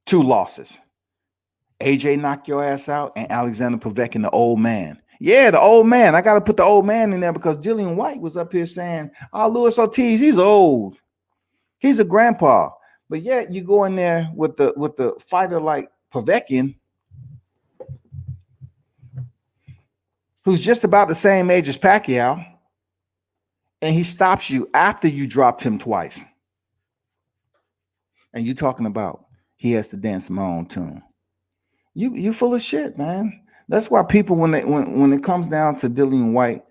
2 losses. AJ knocked your ass out, and Alexander Povetkin, the old man. Yeah, the old man. I got to put the old man in there because Dillian Whyte was up here saying, oh, Luis Ortiz, he's old. He's a grandpa. But yet you go in there with the fighter like Povetkin, who's just about the same age as Pacquiao, and he stops you after you dropped him twice. And you're talking about he has to dance to my own tune. You full of shit, man. That's why people, when it comes down to Dillian Whyte,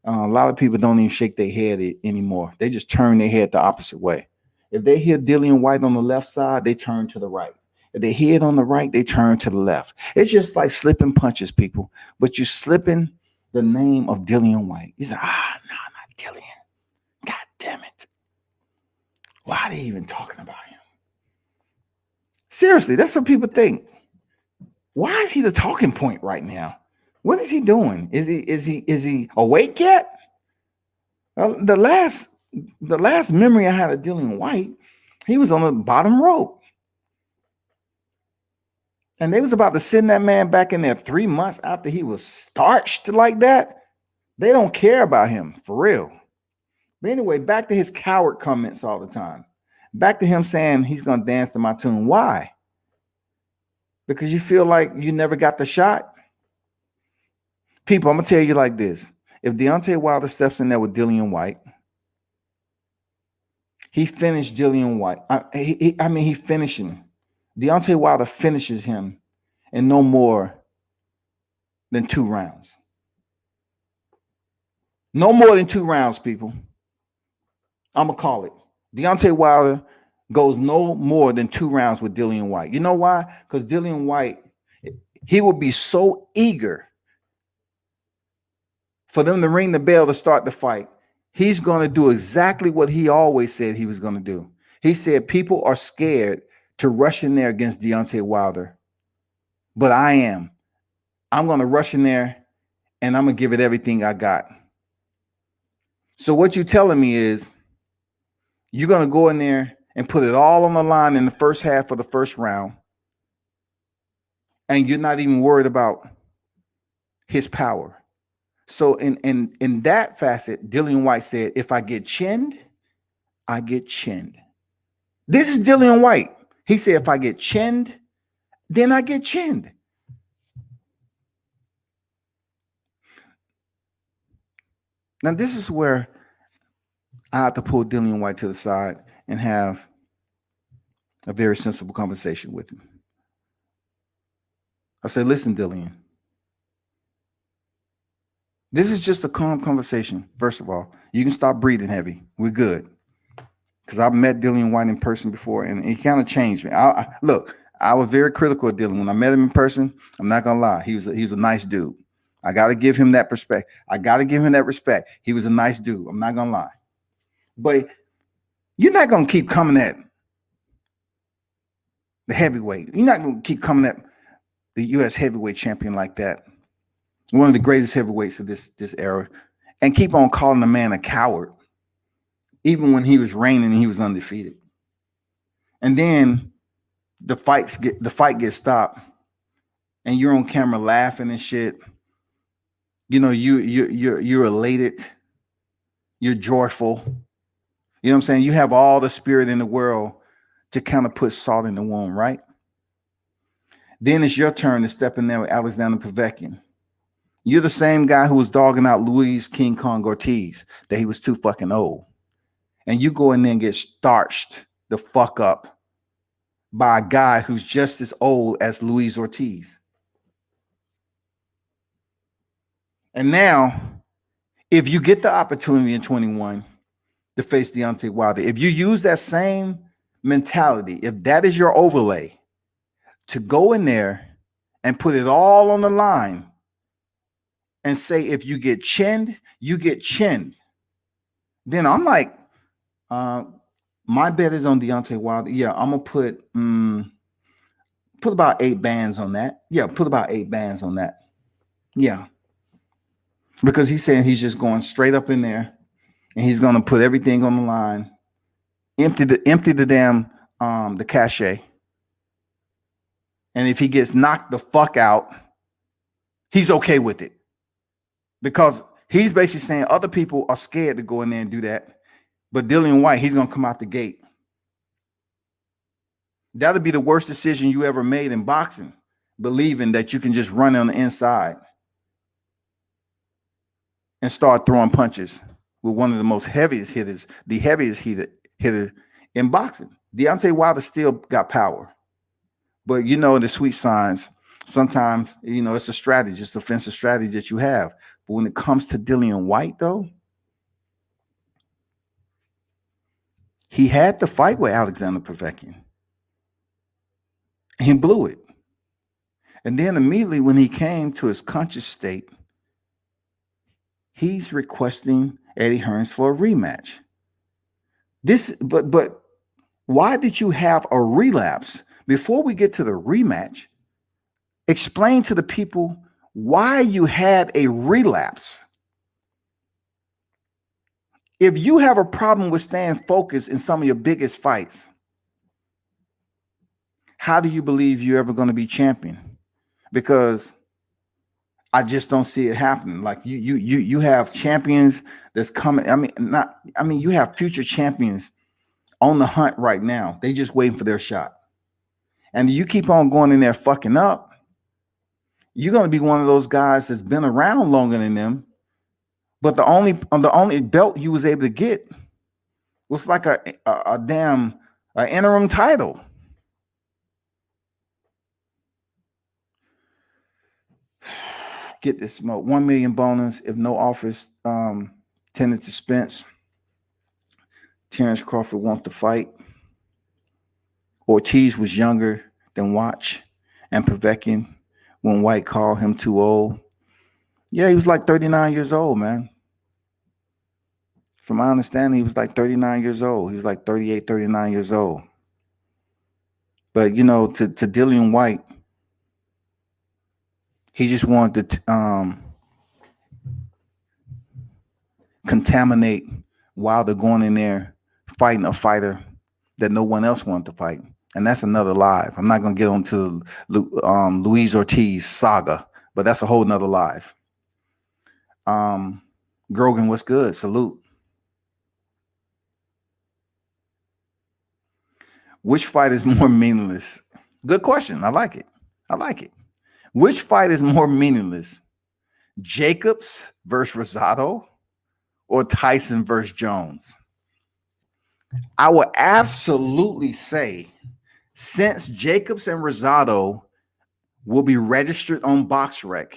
a lot of people don't even shake their head anymore. They just turn their head the opposite way. If they hear Dillian Whyte on the left side, they turn to the right. If they hear it on the right, they turn to the left. It's just like slipping punches, people. But you're slipping the name of Dillian Whyte. You say, no, not Dillian. damn it. Why are they even talking about him? Seriously, that's what people think. Why is he the talking point right now? What is he doing? Is he awake yet? The last memory I had of Dillian White, he was on the bottom rope. And they was about to send that man back in there 3 months after he was starched like that. They don't care about him, for real. But anyway, back to his coward comments all the time. Back to him saying he's going to dance to my tune. Why? Because you feel like you never got the shot? People, I'm going to tell you like this. If Deontay Wilder steps in there with Dillian White, he finished Dillian White. He finished him. Deontay Wilder finishes him in no more than 2 rounds. No more than 2 rounds, people. I'm going to call it. Deontay Wilder goes no more than 2 rounds with Dillian White. You know why? Because Dillian White, he will be so eager for them to ring the bell to start the fight. He's going to do exactly what he always said he was going to do. He said people are scared to rush in there against Deontay Wilder. But I am. I'm going to rush in there and I'm going to give it everything I got. So what you're telling me is you're going to go in there and put it all on the line in the first half of the first round. And you're not even worried about his power. So in that facet, Dillian White said, if I get chinned, I get chinned. This is Dillian White. He said, if I get chinned, then I get chinned. Now, this is where I have to pull Dillian White to the side and have a very sensible conversation with him. I said, listen, Dillian, this is just a calm conversation. First of all, you can stop breathing heavy. We're good. Because I've met Dillian White in person before, and he kind of changed me. Look, I was very critical of Dillian. When I met him in person, I'm not going to lie. He was a nice dude. I got to give him that respect. He was a nice dude. I'm not going to lie. But you're not going to keep coming at the heavyweight. You're not going to keep coming at the U.S. heavyweight champion like that. One of the greatest heavyweights of this era. And keep on calling the man a coward. Even when he was reigning and he was undefeated. And then the fight gets stopped. And you're on camera laughing and shit. You know, you're elated. You're joyful. You know what I'm saying? You have all the spirit in the world to kind of put salt in the wound, right? Then it's your turn to step in there with Alexander Povetkin. You're the same guy who was dogging out Luis King Kong Ortiz, that he was too fucking old. And you go in there and get starched the fuck up by a guy who's just as old as Luis Ortiz. And now, if you get the opportunity in 21 to face Deontay Wilder, if you use that same mentality, if that is your overlay, to go in there and put it all on the line and say, if you get chinned, you get chinned. Then I'm like, my bet is on Deontay Wilder. Yeah, I'm gonna put about 8 bands on that. Yeah, put about 8 bands on that. Yeah, because he's saying he's just going straight up in there, and he's gonna put everything on the line, empty the damn the cachet. And if he gets knocked the fuck out, he's okay with it, because he's basically saying other people are scared to go in there and do that. But Dillian White, he's going to come out the gate. That'll be the worst decision you ever made in boxing, believing that you can just run on the inside and start throwing punches with one of the most heaviest hitters, the heaviest hitter in boxing. Deontay Wilder still got power. But, you know, the sweet signs, sometimes, you know, it's a strategy, it's offensive strategy that you have. But when it comes to Dillian White, though, he had the fight with Alexander Povetkin. He blew it. And then immediately when he came to his conscious state, he's requesting Eddie Hearns for a rematch. But why did you have a relapse? Before we get to the rematch, explain to the people why you had a relapse. If you have a problem with staying focused in some of your biggest fights, how do you believe you're ever going to be champion? Because I just don't see it happening. Like you have champions that's coming. You have future champions on the hunt right now. They just waiting for their shot. And you keep on going in there fucking up, you're going to be one of those guys that's been around longer than them. But the only belt you was able to get was like a damn interim title. Get this smoke. 1 million bonus if no offers tended to Spence. Terrence Crawford wants to fight. Ortiz was younger than Watch and Povetkin when White called him too old. Yeah, he was like 39 years old, man. From my understanding, he was like 39 years old. He was like 38, 39 years old. But, you know, to Dillian White, he just wanted to contaminate Wilder going in there fighting a fighter that no one else wanted to fight. And that's another live. I'm not going to get onto Luis Ortiz saga, but that's a whole nother live. Grogan, what's good? Salute. Which fight is more meaningless? Good question. I like it. Which fight is more meaningless? Jacobs versus Rosado or Tyson versus Jones? I would absolutely say, since Jacobs and Rosado will be registered on BoxRec,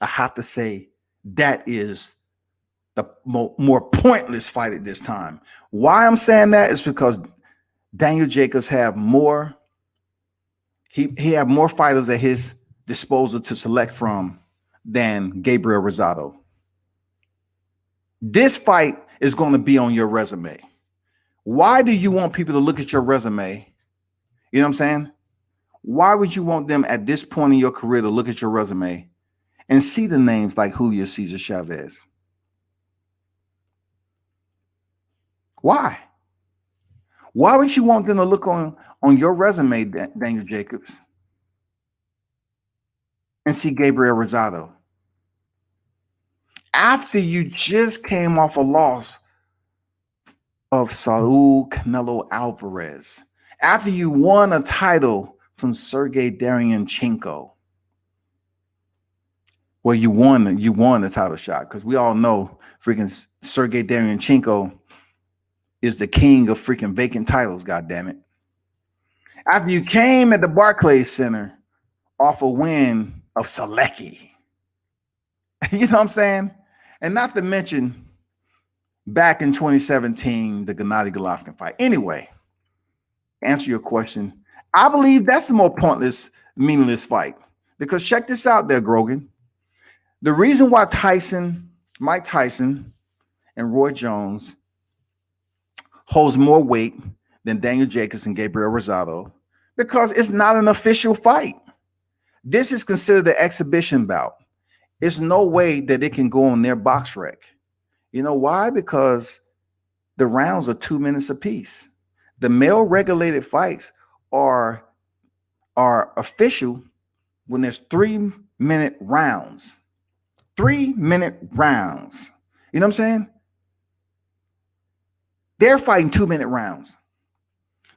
I have to say that is the more pointless fight at this time. Why I'm saying that is because Daniel Jacobs have more. He have more fighters at his disposal to select from than Gabriel Rosado. This fight is going to be on your resume. Why do you want people to look at your resume? You know what I'm saying? Why would you want them at this point in your career to look at your resume and see the names like Julio Cesar Chavez? Why? Why would you want them to look on your resume, Daniel Jacobs, and see Gabriel Rosado? After you just came off a loss of Saul Canelo Alvarez, after you won a title from Sergey Derevyanchenko, well, you won the title shot, because we all know freaking Sergey Derevyanchenko is the king of freaking vacant titles, goddammit. After you came at the Barclays Center off a win of Selecki. You know what I'm saying? And not to mention back in 2017, the Gennady Golovkin fight. Anyway, answer your question. I believe that's the more pointless, meaningless fight. Because check this out there, Grogan. The reason why Mike Tyson and Roy Jones holds more weight than Daniel Jacobs and Gabriel Rosado, because it's not an official fight. This is considered an exhibition bout. There's no way that it can go on their BoxRec. You know why? Because the rounds are 2 minutes apiece. The male regulated fights are official when there's 3-minute rounds. 3-minute rounds. You know what I'm saying? They're fighting 2-minute rounds.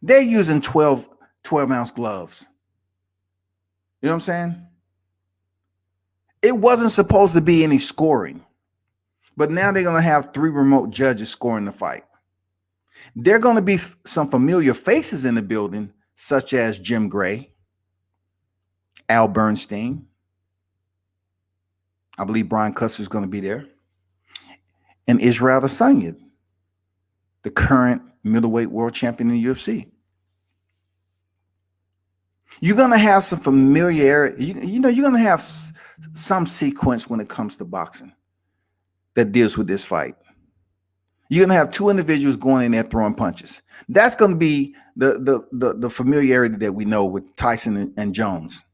They're using 12-ounce gloves. You know what I'm saying? It wasn't supposed to be any scoring, but now they're going to have 3 remote judges scoring the fight. There are going to be some familiar faces in the building, such as Jim Gray, Al Bernstein. I believe Brian Custer is going to be there. And Israel Adesanya, the current middleweight world champion in the UFC. You're going to have some familiarity. You're going to have some sequence when it comes to boxing that deals with this fight. You're gonna have two individuals going in there throwing punches. That's gonna be the familiarity that we know with Tyson and Jones.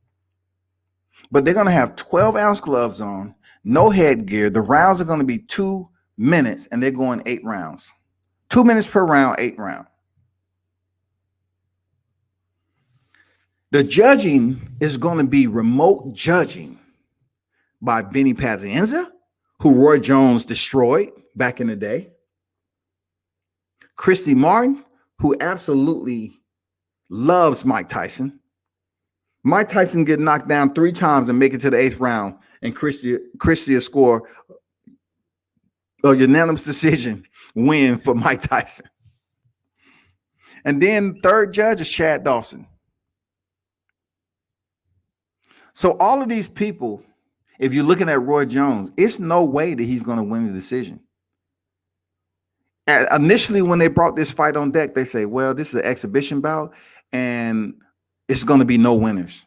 But they're gonna have 12-ounce gloves on, no headgear. The rounds are gonna be 2 minutes, and they're going 8 rounds. 2 minutes per round, 8 rounds. The judging is going to be remote judging by Benny Pazienza, who Roy Jones destroyed back in the day. Christy Martin, who absolutely loves Mike Tyson. Mike Tyson get knocked down 3 times and make it to the 8th round, and Christy will score a unanimous decision win for Mike Tyson. And then third judge is Chad Dawson. So all of these people, if you're looking at Roy Jones, it's no way that he's going to win the decision. And initially, when they brought this fight on deck, they say, well, this is an exhibition bout and it's going to be no winners.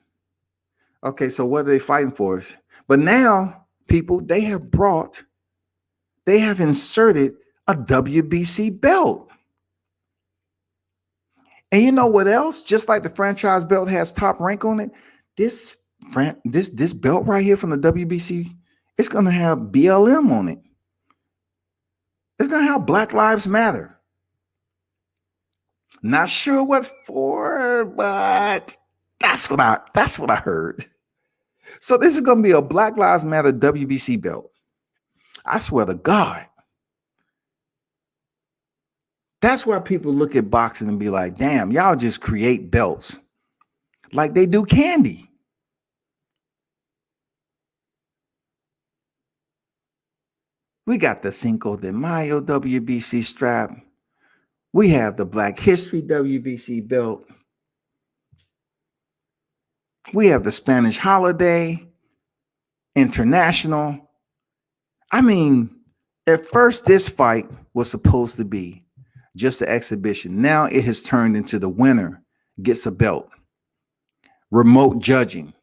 Okay, so what are they fighting for? But now, people, they have inserted a WBC belt. And you know what else? Just like the franchise belt has top rank on it, this belt right here from the WBC, it's going to have BLM on it. It's going to have Black Lives Matter. Not sure what for, but that's what I heard. So this is going to be a Black Lives Matter WBC belt. I swear to God. That's why people look at boxing and be like, damn, y'all just create belts like they do candy. We got the Cinco de Mayo WBC strap. We have the Black History WBC belt. We have the Spanish Holiday International. I mean, at first this fight was supposed to be just an exhibition. Now it has turned into the winner gets a belt. Remote judging,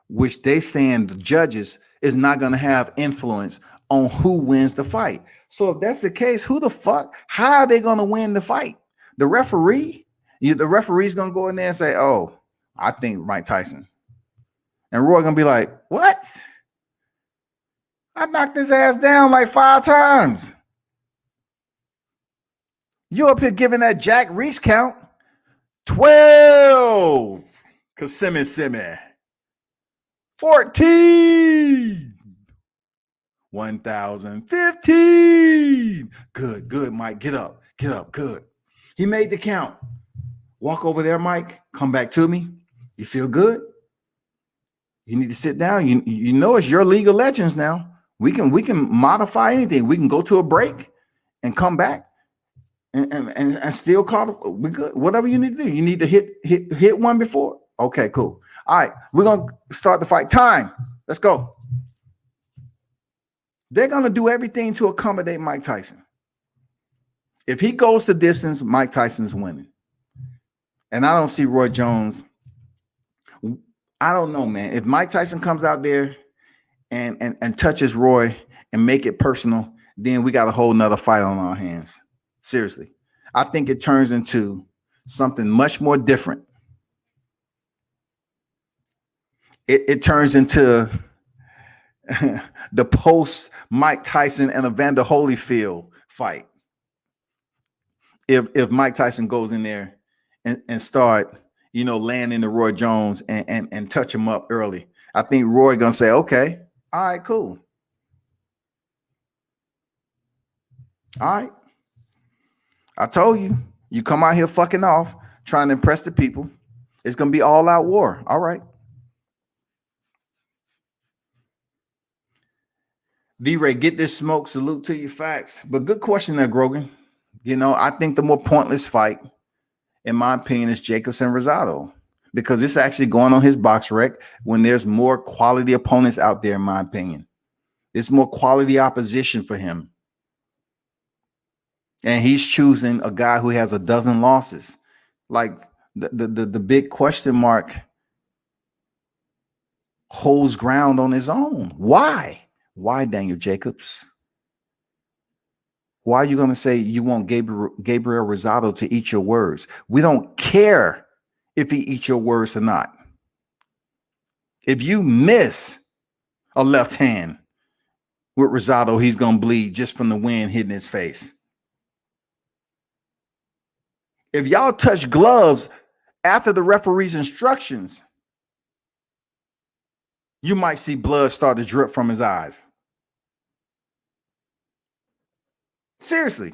which they saying the judges is not going to have influence on who wins the fight. So if that's the case, how are they going to win the fight? The referee? The referee's going to go in there and say, oh, I think Mike Tyson. And Roy going to be like, what? I knocked his ass down like 5 times. You up here giving that Jack Reese count? 12. Kissimmee. 14. 1,015. Good, Mike. Get up. Good. He made the count. Walk over there, Mike. Come back to me. You feel good? You need to sit down. You know it's your League of Legends now. We can modify anything. We can go to a break and come back and still call it. We good. Whatever you need to do. You need to hit one before. Okay, cool. All right, we're gonna start the fight. Time. Let's go. They're gonna do everything to accommodate Mike Tyson. If he goes the distance, Mike Tyson's winning. And I don't see Roy Jones. I don't know, man. If Mike Tyson comes out there and touches Roy and make it personal, then we got a whole nother fight on our hands. Seriously. I think it turns into something much more different. It turns into the post Mike Tyson and Evander Holyfield fight. If Mike Tyson goes in there and start, landing the Roy Jones and touch him up early, I think Roy gonna say, okay, all right, cool. All right. I told you, you come out here fucking off, trying to impress the people. It's gonna be all out war. All right. D-Ray, get this smoke. Salute to your facts. But good question there, Grogan. I think the more pointless fight, in my opinion, is Jacobs and Rosado, because it's actually going on his box rec when there's more quality opponents out there, in my opinion. It's more quality opposition for him. And he's choosing a guy who has a dozen losses. Like the big question mark holds ground on his own. Why? Why Daniel Jacobs? Why are you going to say you want Gabriel Rosado to eat your words? We don't care if he eats your words or not. If you miss a left hand with Rosado, he's going to bleed just from the wind hitting his face. If y'all touch gloves after the referee's instructions, you might see blood start to drip from his eyes. Seriously.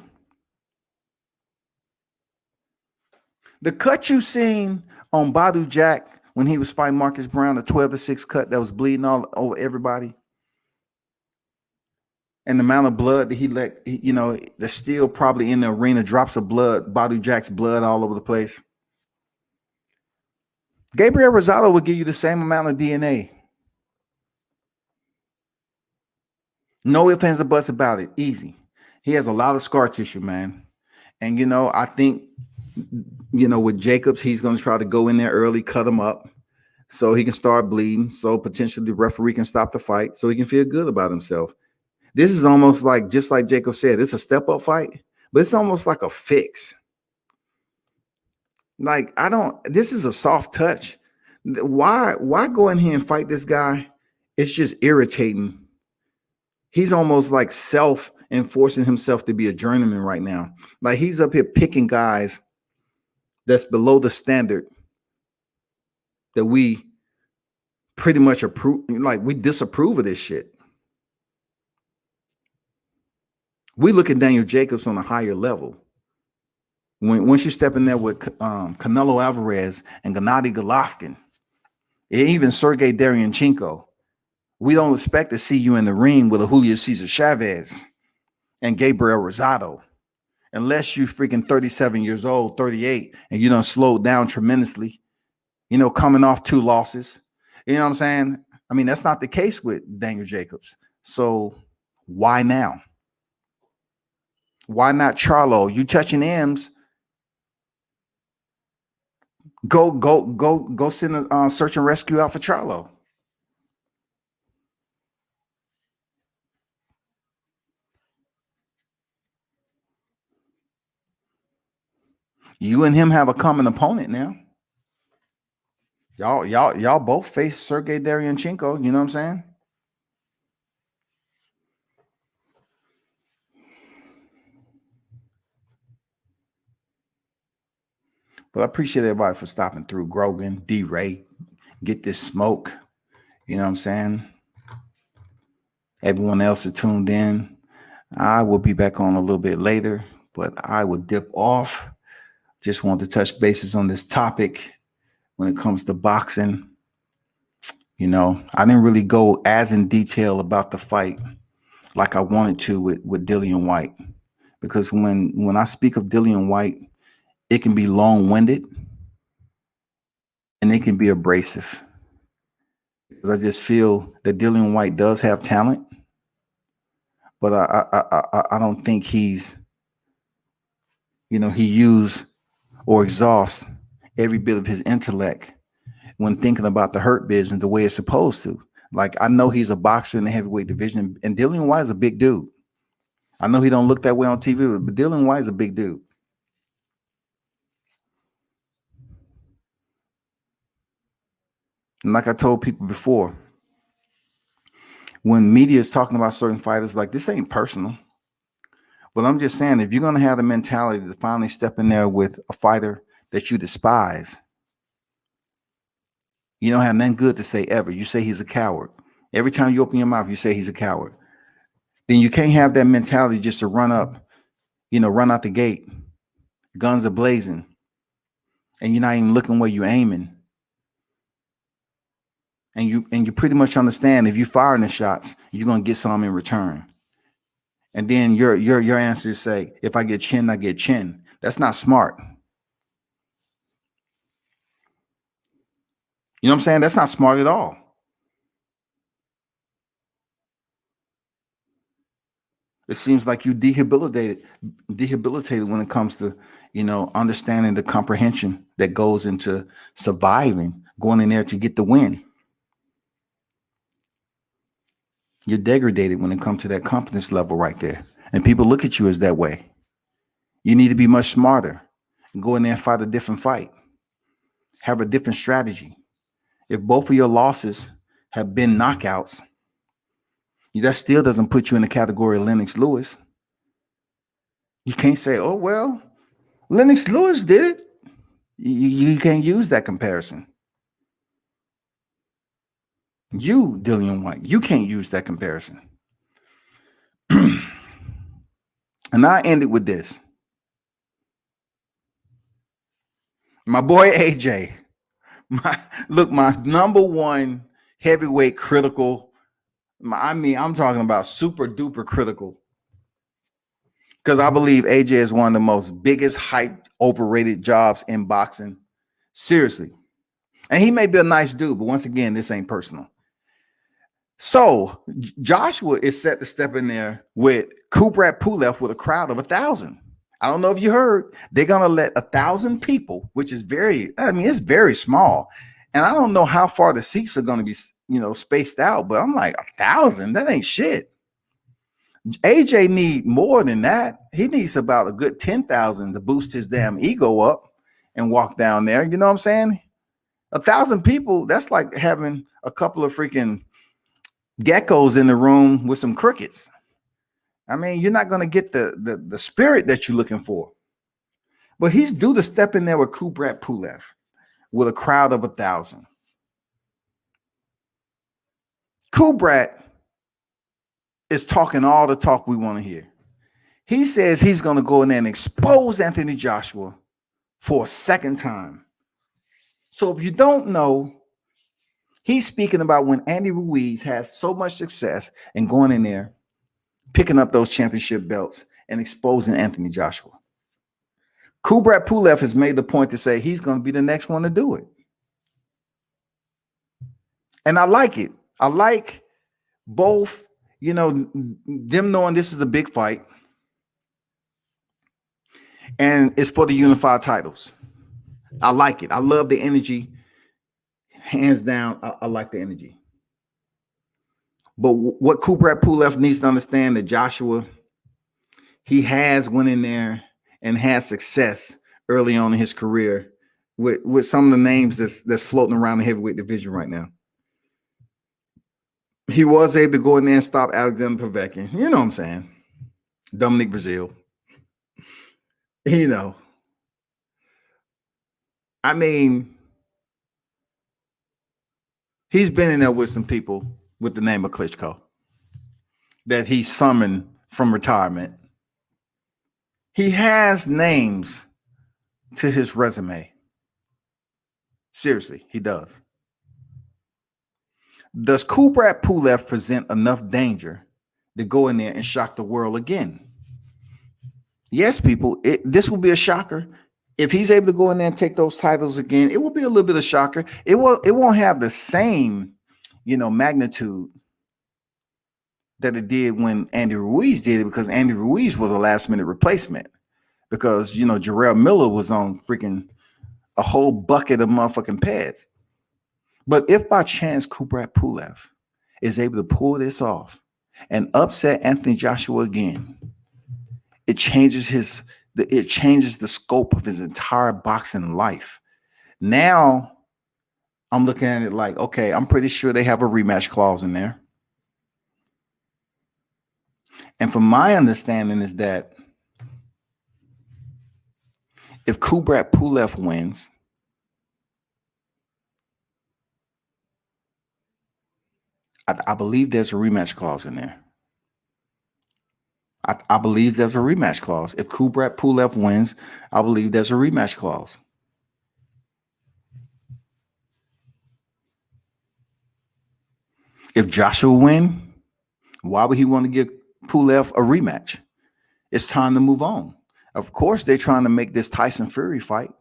The cut you seen on Badu Jack when he was fighting Marcus Brown, the 12-6 cut that was bleeding all over everybody, and the amount of blood that he let, there's still probably in the arena drops of blood, Badu Jack's blood all over the place. Gabriel Rosado will give you the same amount of DNA. No ifs, ands, or buts about it. Easy. He has a lot of scar tissue, man. And, I think, with Jacobs, he's going to try to go in there early, cut him up so he can start bleeding. So potentially the referee can stop the fight so he can feel good about himself. This is almost like, just like Jacob said, it's a step-up fight, but it's almost like a fix. Like, this is a soft touch. Why go in here and fight this guy? It's just irritating. He's almost like self-enforcing himself to be a journeyman right now. Like, he's up here picking guys that's below the standard that we pretty much approve. Like, we disapprove of this shit. We look at Daniel Jacobs on a higher level. Once you step in there with Canelo Alvarez and Gennady Golovkin, and even Sergey Derevyanchenko, we don't expect to see you in the ring with a Julio Cesar Chavez and Gabriel Rosado, unless you freaking 37 years old, 38, and you done slowed down tremendously, coming off 2 losses. You know what I'm saying? I mean, that's not the case with Daniel Jacobs. So why now? Why not Charlo? You touching M's. Go send a search and rescue out for Charlo. You and him have a common opponent now. Y'all both face Sergey Derevyanchenko, you know what I'm saying? But I appreciate everybody for stopping through. Grogan, D-Ray, Get This Smoke. You know what I'm saying? Everyone else who tuned in. I will be back on a little bit later, but I will dip off. Just want to touch bases on this topic when it comes to boxing. I didn't really go as in detail about the fight like I wanted to with Dillian Whyte, because when I speak of Dillian Whyte, it can be long-winded and it can be abrasive. I just feel that Dillian Whyte does have talent, but I don't think he's, he used or exhausts every bit of his intellect when thinking about the hurt business the way it's supposed to. Like, I know he's a boxer in the heavyweight division, and Dillian Whyte is a big dude. I know he don't look that way on TV, but Dillian Whyte is a big dude. And like I told people before, when media is talking about certain fighters, like, this ain't personal. But I'm just saying, if you're going to have the mentality to finally step in there with a fighter that you despise, you don't have nothing good to say ever. You say he's a coward. Every time you open your mouth, you say he's a coward. Then you can't have that mentality just to run out the gate, guns are blazing, and you're not even looking where you're aiming. And you pretty much understand, if you're firing the shots, you're gonna get some in return. And then your answer is say, if I get chin, I get chin. That's not smart. You know what I'm saying? That's not smart at all. It seems like you debilitated when it comes to, understanding the comprehension that goes into surviving, going in there to get the win. You're degraded when it comes to that confidence level right there. And people look at you as that way. You need to be much smarter and go in there and fight a different fight. Have a different strategy. If both of your losses have been knockouts, that still doesn't put you in the category of Lennox Lewis. You can't say, oh, well, Lennox Lewis did it. You can't use that comparison. You, Dillian White, you can't use that comparison. And I ended with this. My boy AJ, my number one heavyweight critical. I'm talking about super duper critical. Because I believe AJ is one of the most biggest hyped, overrated jobs in boxing. Seriously. And he may be a nice dude, but once again, this ain't personal. So Joshua is set to step in there with Kubrat Pulev with a crowd of 1,000. I don't know if you heard, they're going to let 1,000 people, which is it's very small. And I don't know how far the seats are going to be, spaced out, but I'm like 1,000, that ain't shit. AJ need more than that. He needs about a good 10,000 to boost his damn ego up and walk down there. You know what I'm saying? 1,000 people, that's like having a couple of freaking geckos in the room with some crickets. I mean, you're not going to get the spirit that you're looking for. But he's due to step in there with Kubrat Pulev with a crowd of 1,000. Kubrat is talking all the talk we want to hear. He says he's going to go in there and expose Anthony Joshua for a second time. So if you don't know, he's speaking about when Andy Ruiz has so much success and going in there, picking up those championship belts and exposing Anthony Joshua. Kubrat Pulev has made the point to say he's going to be the next one to do it. And I like it. I like both, them knowing this is a big fight and it's for the unified titles. I like it. I love the energy. Hands down, I like the energy. But what Kubrat Pulev needs to understand that Joshua, he has went in there and had success early on in his career with some of the names that's floating around the heavyweight division right now. He was able to go in there and stop Alexander Povetkin. You know what I'm saying? Dominic Brazil. I mean, he's been in there with some people with the name of Klitschko that he summoned from retirement. He has names to his resume. Seriously, he does. Does Kubrat Pulev present enough danger to go in there and shock the world again? Yes, people, this will be a shocker. If he's able to go in there and take those titles again, it will be a little bit of a shocker. It won't have the same, magnitude that it did when Andy Ruiz did it, because Andy Ruiz was a last-minute replacement because, Jarrell Miller was on freaking a whole bucket of motherfucking pads. But if by chance Kubrat Pulev is able to pull this off and upset Anthony Joshua again, it changes the scope of his entire boxing life. Now I'm looking at it like, okay, I'm pretty sure they have a rematch clause in there. And from my understanding is that if Kubrat Pulev wins, I believe there's a rematch clause in there. I believe there's a rematch clause. If Kubrat Pulev wins, I believe there's a rematch clause. If Joshua win, why would he want to give Pulev a rematch? It's time to move on. Of course, they're trying to make this Tyson Fury fight.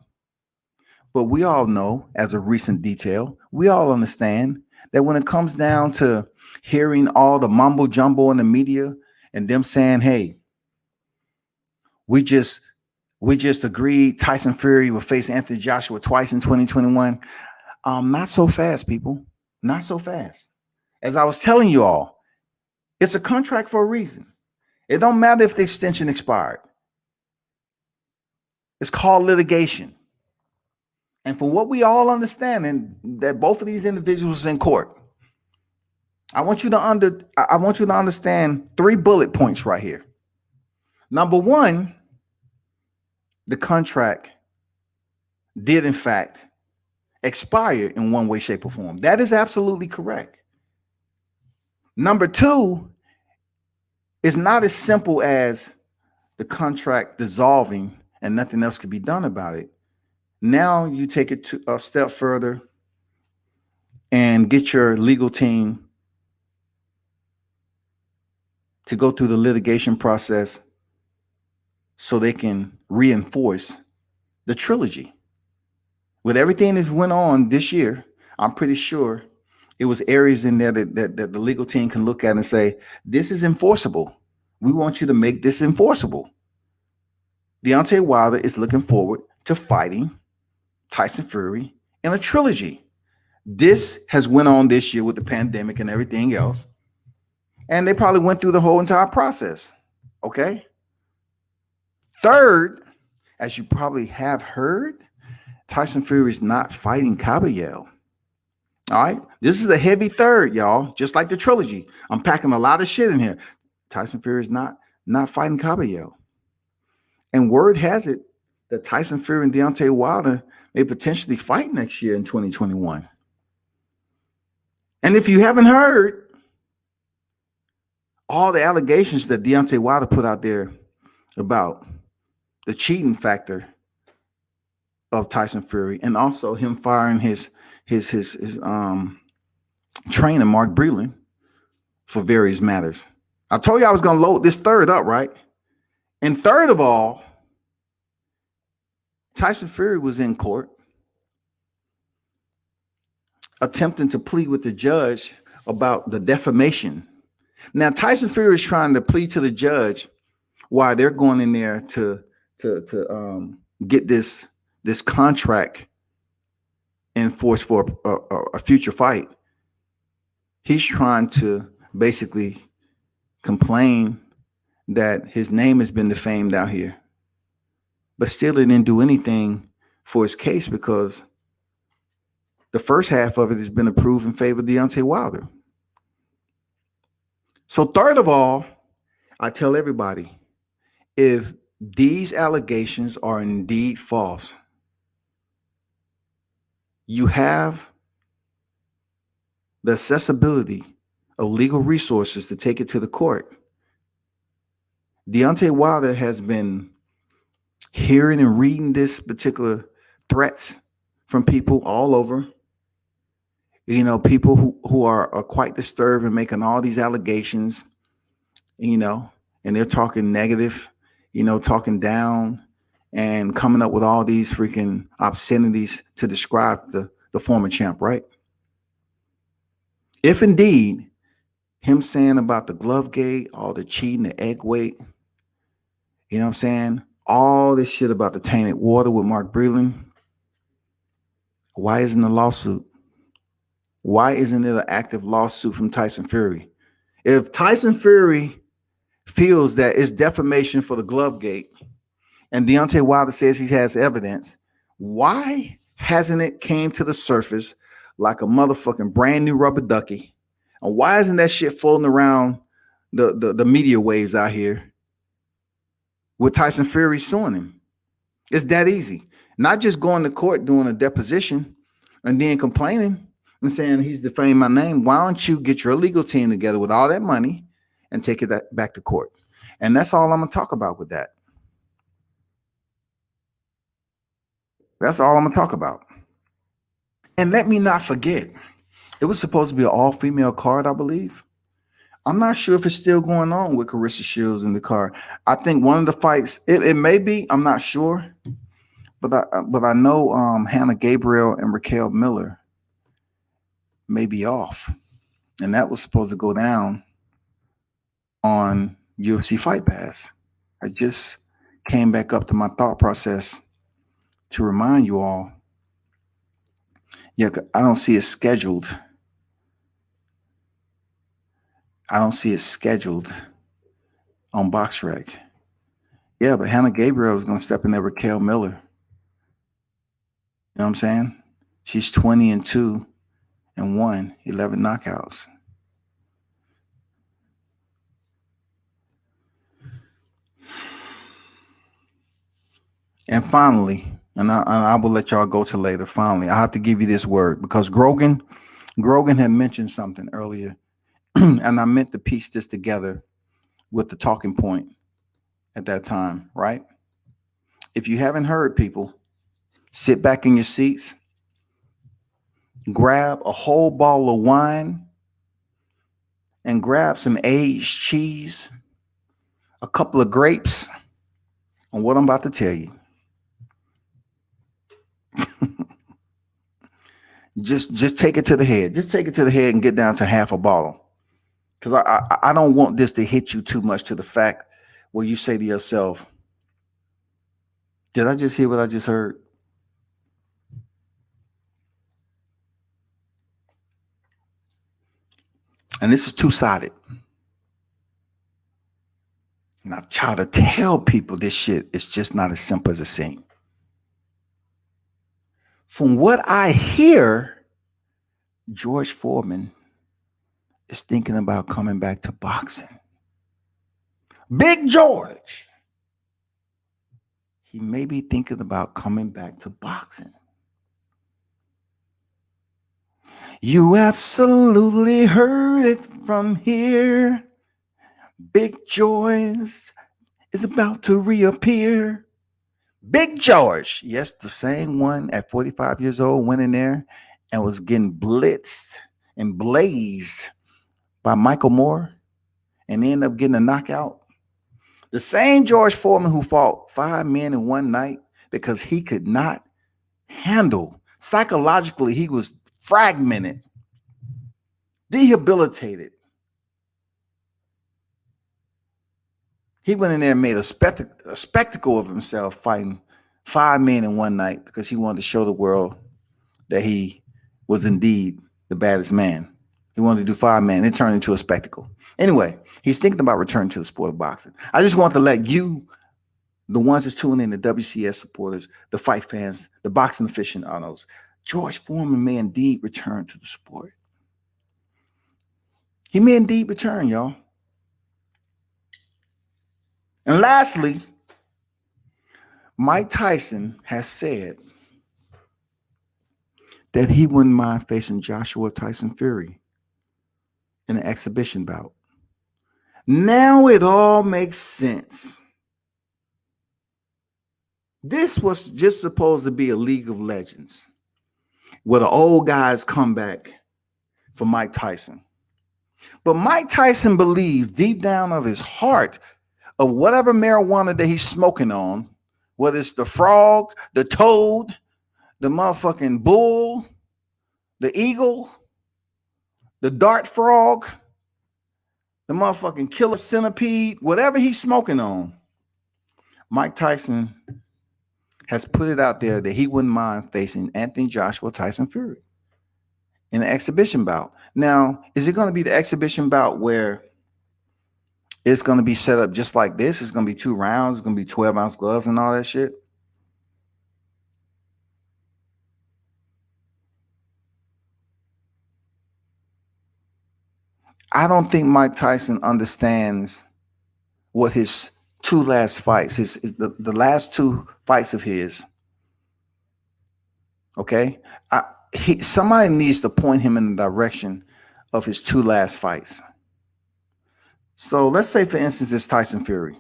But we all know, as a recent detail, we all understand that when it comes down to hearing all the mumbo jumbo in the media and them saying, hey, we just agreed Tyson Fury will face Anthony Joshua twice in 2021. Not so fast, people. Not so fast. As I was telling you all, it's a contract for a reason. It don't matter if the extension expired. It's called litigation. And from what we all understand, and that both of these individuals in court, I want you to understand 3 bullet points right here. Number 1, the contract did in fact expire in one way, shape, or form. That is absolutely correct. Number 2, it's not as simple as the contract dissolving and nothing else could be done about it. Now you take it to a step further and get your legal team to go through the litigation process so they can reinforce the trilogy. With everything that went on this year, I'm pretty sure it was areas in there that the legal team can look at and say, this is enforceable. We want you to make this enforceable. Deontay Wilder is looking forward to fighting Tyson Fury in a trilogy. This has went on this year with the pandemic and everything else. And they probably went through the whole entire process. Okay. Third, as you probably have heard, Tyson Fury is not fighting Gabriel. All right. This is a heavy third, y'all. Just like the trilogy. I'm packing a lot of shit in here. Tyson Fury is not fighting Gabriel. And word has it that Tyson Fury and Deontay Wilder may potentially fight next year in 2021. And if you haven't heard, all the allegations that Deontay Wilder put out there about the cheating factor of Tyson Fury, and also him firing his trainer Mark Breland for various matters. I told you I was going to load this third up, right? And third of all, Tyson Fury was in court attempting to plead with the judge about the defamation. Now, Tyson Fury is trying to plead to the judge why they're going in there to get this contract enforced for a future fight. He's trying to basically complain that his name has been defamed out here, but still it didn't do anything for his case because the first half of it has been approved in favor of Deontay Wilder. So third of all, I tell everybody, if these allegations are indeed false, you have the accessibility of legal resources to take it to the court. Deontay Wilder has been hearing and reading this particular threats from people all over. You know, people who are quite disturbed and making all these allegations, you know, and they're talking negative, you know, talking down and coming up with all these freaking obscenities to describe the former champ, right? If indeed him saying about the glove gate, all the cheating, the egg weight, you know what I'm saying? All this shit about the tainted water with Mark Breland. Why isn't a lawsuit? Why isn't it an active lawsuit from Tyson Fury? If Tyson Fury feels that it's defamation for the glove gate and Deontay Wilder says he has evidence, why hasn't it came to the surface like a motherfucking brand new rubber ducky? And why isn't that shit floating around the media waves out here with Tyson Fury suing him? It's that easy. Not just going to court doing a deposition and then complaining and saying he's defamed my name. Why don't you get your legal team together with all that money and take it back to court? And that's all I'm going to talk about with that. That's all I'm going to talk about. And let me not forget, it was supposed to be an all-female card, I believe. I'm not sure if it's still going on with Carissa Shields in the card. I think one of the fights, it may be, I'm not sure. But I know Hannah Gabriel and Raquel Miller may be off. And that was supposed to go down on UFC Fight Pass. I just came back up to my thought process to remind you all. Yeah, I don't see it scheduled. on BoxRec. Yeah, but Hannah Gabriel is going to step in there with Kell Miller. You know what I'm saying? She's 20-2 and 1, 11 knockouts. And finally, and I will let y'all go to later. Finally, I have to give you this word because Grogan had mentioned something earlier, and I meant to piece this together with the talking point at that time, right? If you haven't heard, people, sit back in your seats, grab a whole bottle of wine, and grab some aged cheese, a couple of grapes, and what I'm about to tell you. Just take it to the head. Just take it to the head and get down to half a bottle. Because I don't want this to hit you too much to the fact where you say to yourself, did I just hear what I just heard? And this is two-sided. And I try to tell people this shit is just not as simple as it seems. From what I hear, George Foreman is thinking about coming back to boxing. Big George. He may be thinking about coming back to boxing. You absolutely heard it from here. Big George is about to reappear. Big George, yes, the same one at 45 years old went in there and was getting blitzed and blazed by Michael Moore and ended up getting a knockout. The same George Foreman who fought 5 men in one night because he could not handle, psychologically, he was fragmented, debilitated. He went in there and made a spectacle of himself fighting 5 men in one night because he wanted to show the world that he was indeed the baddest man. He wanted to do 5 men. It turned into a spectacle. Anyway, he's thinking about returning to the sport of boxing. I just want to let you, the ones that's tuning in, the WCS supporters, the fight fans, the boxing aficionados, George Foreman may indeed return to the sport. He may indeed return, y'all. And lastly, Mike Tyson has said that he wouldn't mind facing Joshua Tyson Fury in an exhibition bout. Now it all makes sense. This was just supposed to be a League of Legends where the old guys come back for Mike Tyson. But Mike Tyson believes deep down of his heart of whatever marijuana that he's smoking on, whether it's the frog, the toad, the motherfucking bull, the eagle, the dart frog, the motherfucking killer centipede, whatever he's smoking on, Mike Tyson has put it out there that he wouldn't mind facing Anthony Joshua Tyson Fury in an exhibition bout. Now, is it going to be the exhibition bout where it's going to be set up just like this? It's going to be 2 rounds. It's going to be 12-ounce gloves and all that shit. I don't think Mike Tyson understands what his 2 last fights, the last 2 fights of his. Okay, somebody needs to point him in the direction of his 2 last fights. So let's say, for instance, it's Tyson Fury.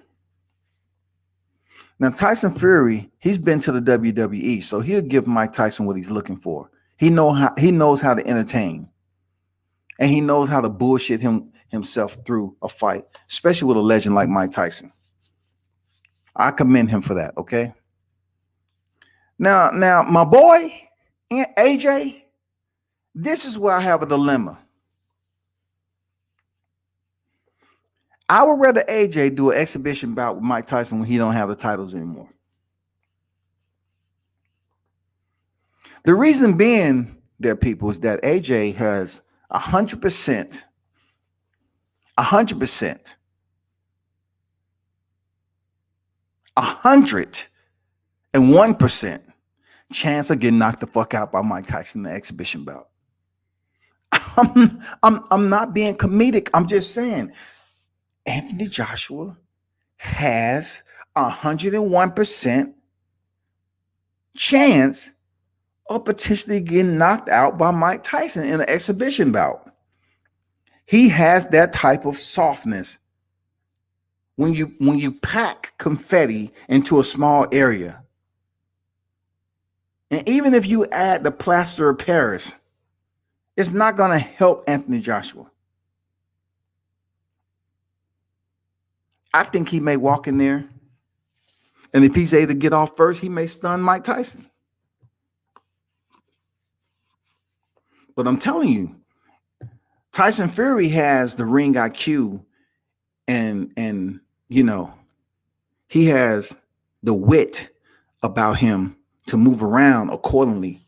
Now, Tyson Fury, he's been to the WWE, so he'll give Mike Tyson what he's looking for. He knows how to entertain, and he knows how to bullshit himself through a fight, especially with a legend like Mike Tyson. I commend him for that. Okay. Now, my boy AJ, this is where I have a dilemma. I would rather AJ do an exhibition bout with Mike Tyson when he don't have the titles anymore. The reason being, there, people, is that AJ has 100% 101% chance of getting knocked the fuck out by Mike Tyson in the exhibition bout. I'm not being comedic. I'm just saying Anthony Joshua has 101% chance of potentially getting knocked out by Mike Tyson in an exhibition bout. He has that type of softness. When you pack confetti into a small area, and even if you add the plaster of Paris, it's not going to help Anthony Joshua. I think he may walk in there, and if he's able to get off first, he may stun Mike Tyson. But I'm telling you, Tyson Fury has the ring IQ, and you know, he has the wit about him to move around accordingly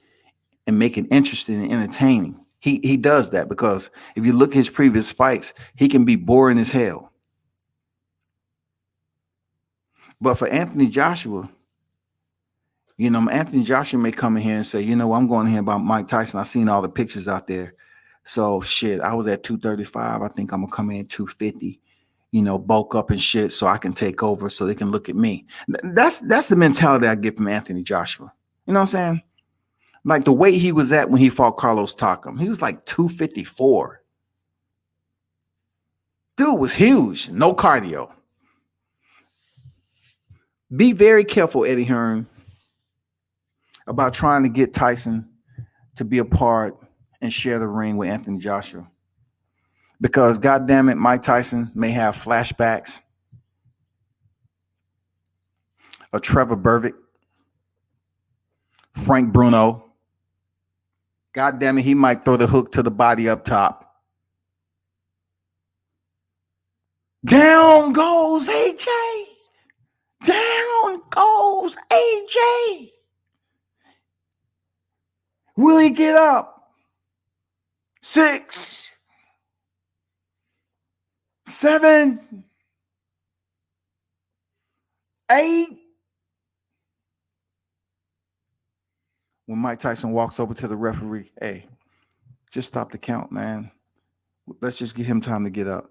and make it interesting and entertaining. He does that because if you look at his previous fights, he can be boring as hell. But for Anthony Joshua, you know, Anthony Joshua may come in here and say, you know, I'm going to hear about Mike Tyson. I've seen all the pictures out there. So shit, I was at 235. I think I'm going to come in at 250, you know, bulk up and shit so I can take over so they can look at me. That's the mentality I get from Anthony Joshua. You know what I'm saying? Like the weight he was at when he fought Carlos Takam. He was like 254. Dude was huge. No cardio. Be very careful, Eddie Hearn, about trying to get Tyson to be a part and share the ring with Anthony Joshua. Because, goddamn it, Mike Tyson may have flashbacks of Trevor Bervick, Frank Bruno. Goddamn it, he might throw the hook to the body up top. Down goes AJ. Down goes AJ. Will he get up? 6, 7, 8. When Mike Tyson walks over to the referee, hey, just stop the count, man. Let's just give him time to get up.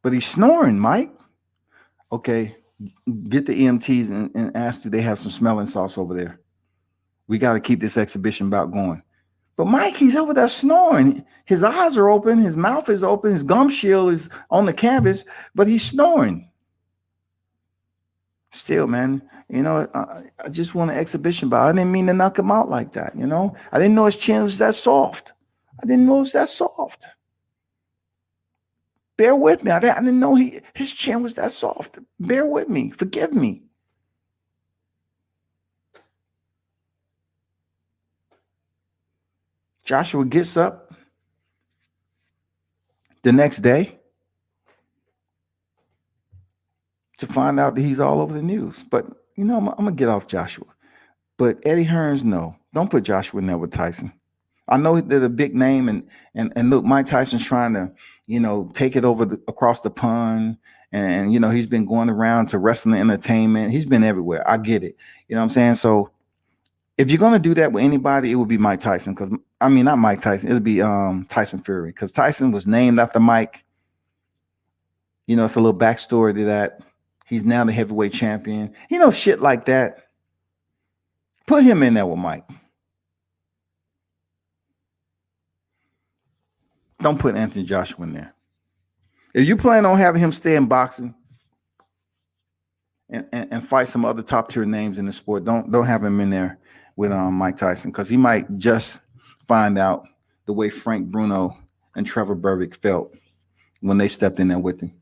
But he's snoring, Mike. Okay, get the EMTs and ask do they have some smelling salts over there. We got to keep this exhibition bout going. But Mike, he's over there snoring. His eyes are open. His mouth is open. His gum shield is on the canvas, but he's snoring. Still, man, you know, I just want an exhibition bout. I didn't mean to knock him out like that, you know. I didn't know his chin was that soft. I didn't know it was that soft. Bear with me. I didn't know his chin was that soft. Bear with me. Forgive me. Joshua gets up the next day to find out that he's all over the news. But, you know, I'm going to get off Joshua. But Eddie Hearns, no. Don't put Joshua in there with Tyson. I know they're the big name, and look, Mike Tyson's trying to, you know, take it over across the pond. And, you know, he's been going around to wrestling entertainment. He's been everywhere. I get it. You know what I'm saying? So if you're going to do that with anybody, it would be Mike Tyson. Because, I mean, not Mike Tyson. It would be Tyson Fury. Because Tyson was named after Mike. You know, it's a little backstory to that. He's now the heavyweight champion. You know, shit like that. Put him in there with Mike. Don't put Anthony Joshua in there. If you plan on having him stay in boxing and fight some other top tier names in the sport, don't have him in there with Mike Tyson, because he might just find out the way Frank Bruno and Trevor Bervick felt when they stepped in there with him.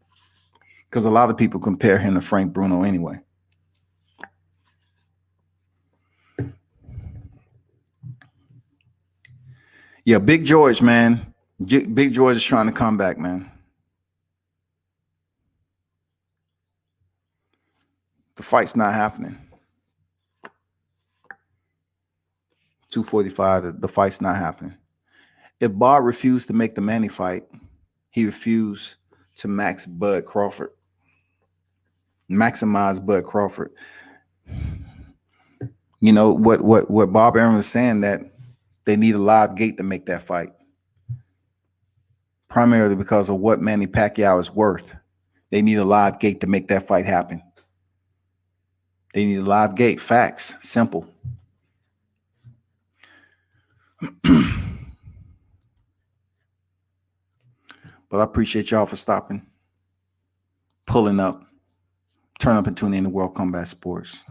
Because a lot of people compare him to Frank Bruno anyway. Yeah, Big George, man. Big George is trying to come back, man. The fight's not happening. 245, the fight's not happening. If Bob refused to make the Manny fight, he refused to max Bud Crawford. maximize Bud Crawford. You know what Bob Arum was saying, that they need a live gate to make that fight. Primarily because of what Manny Pacquiao is worth. They need a live gate to make that fight happen. They need a live gate. Facts. Simple. But I appreciate y'all for stopping, pulling up, turn up and tune in to World Combat Sports.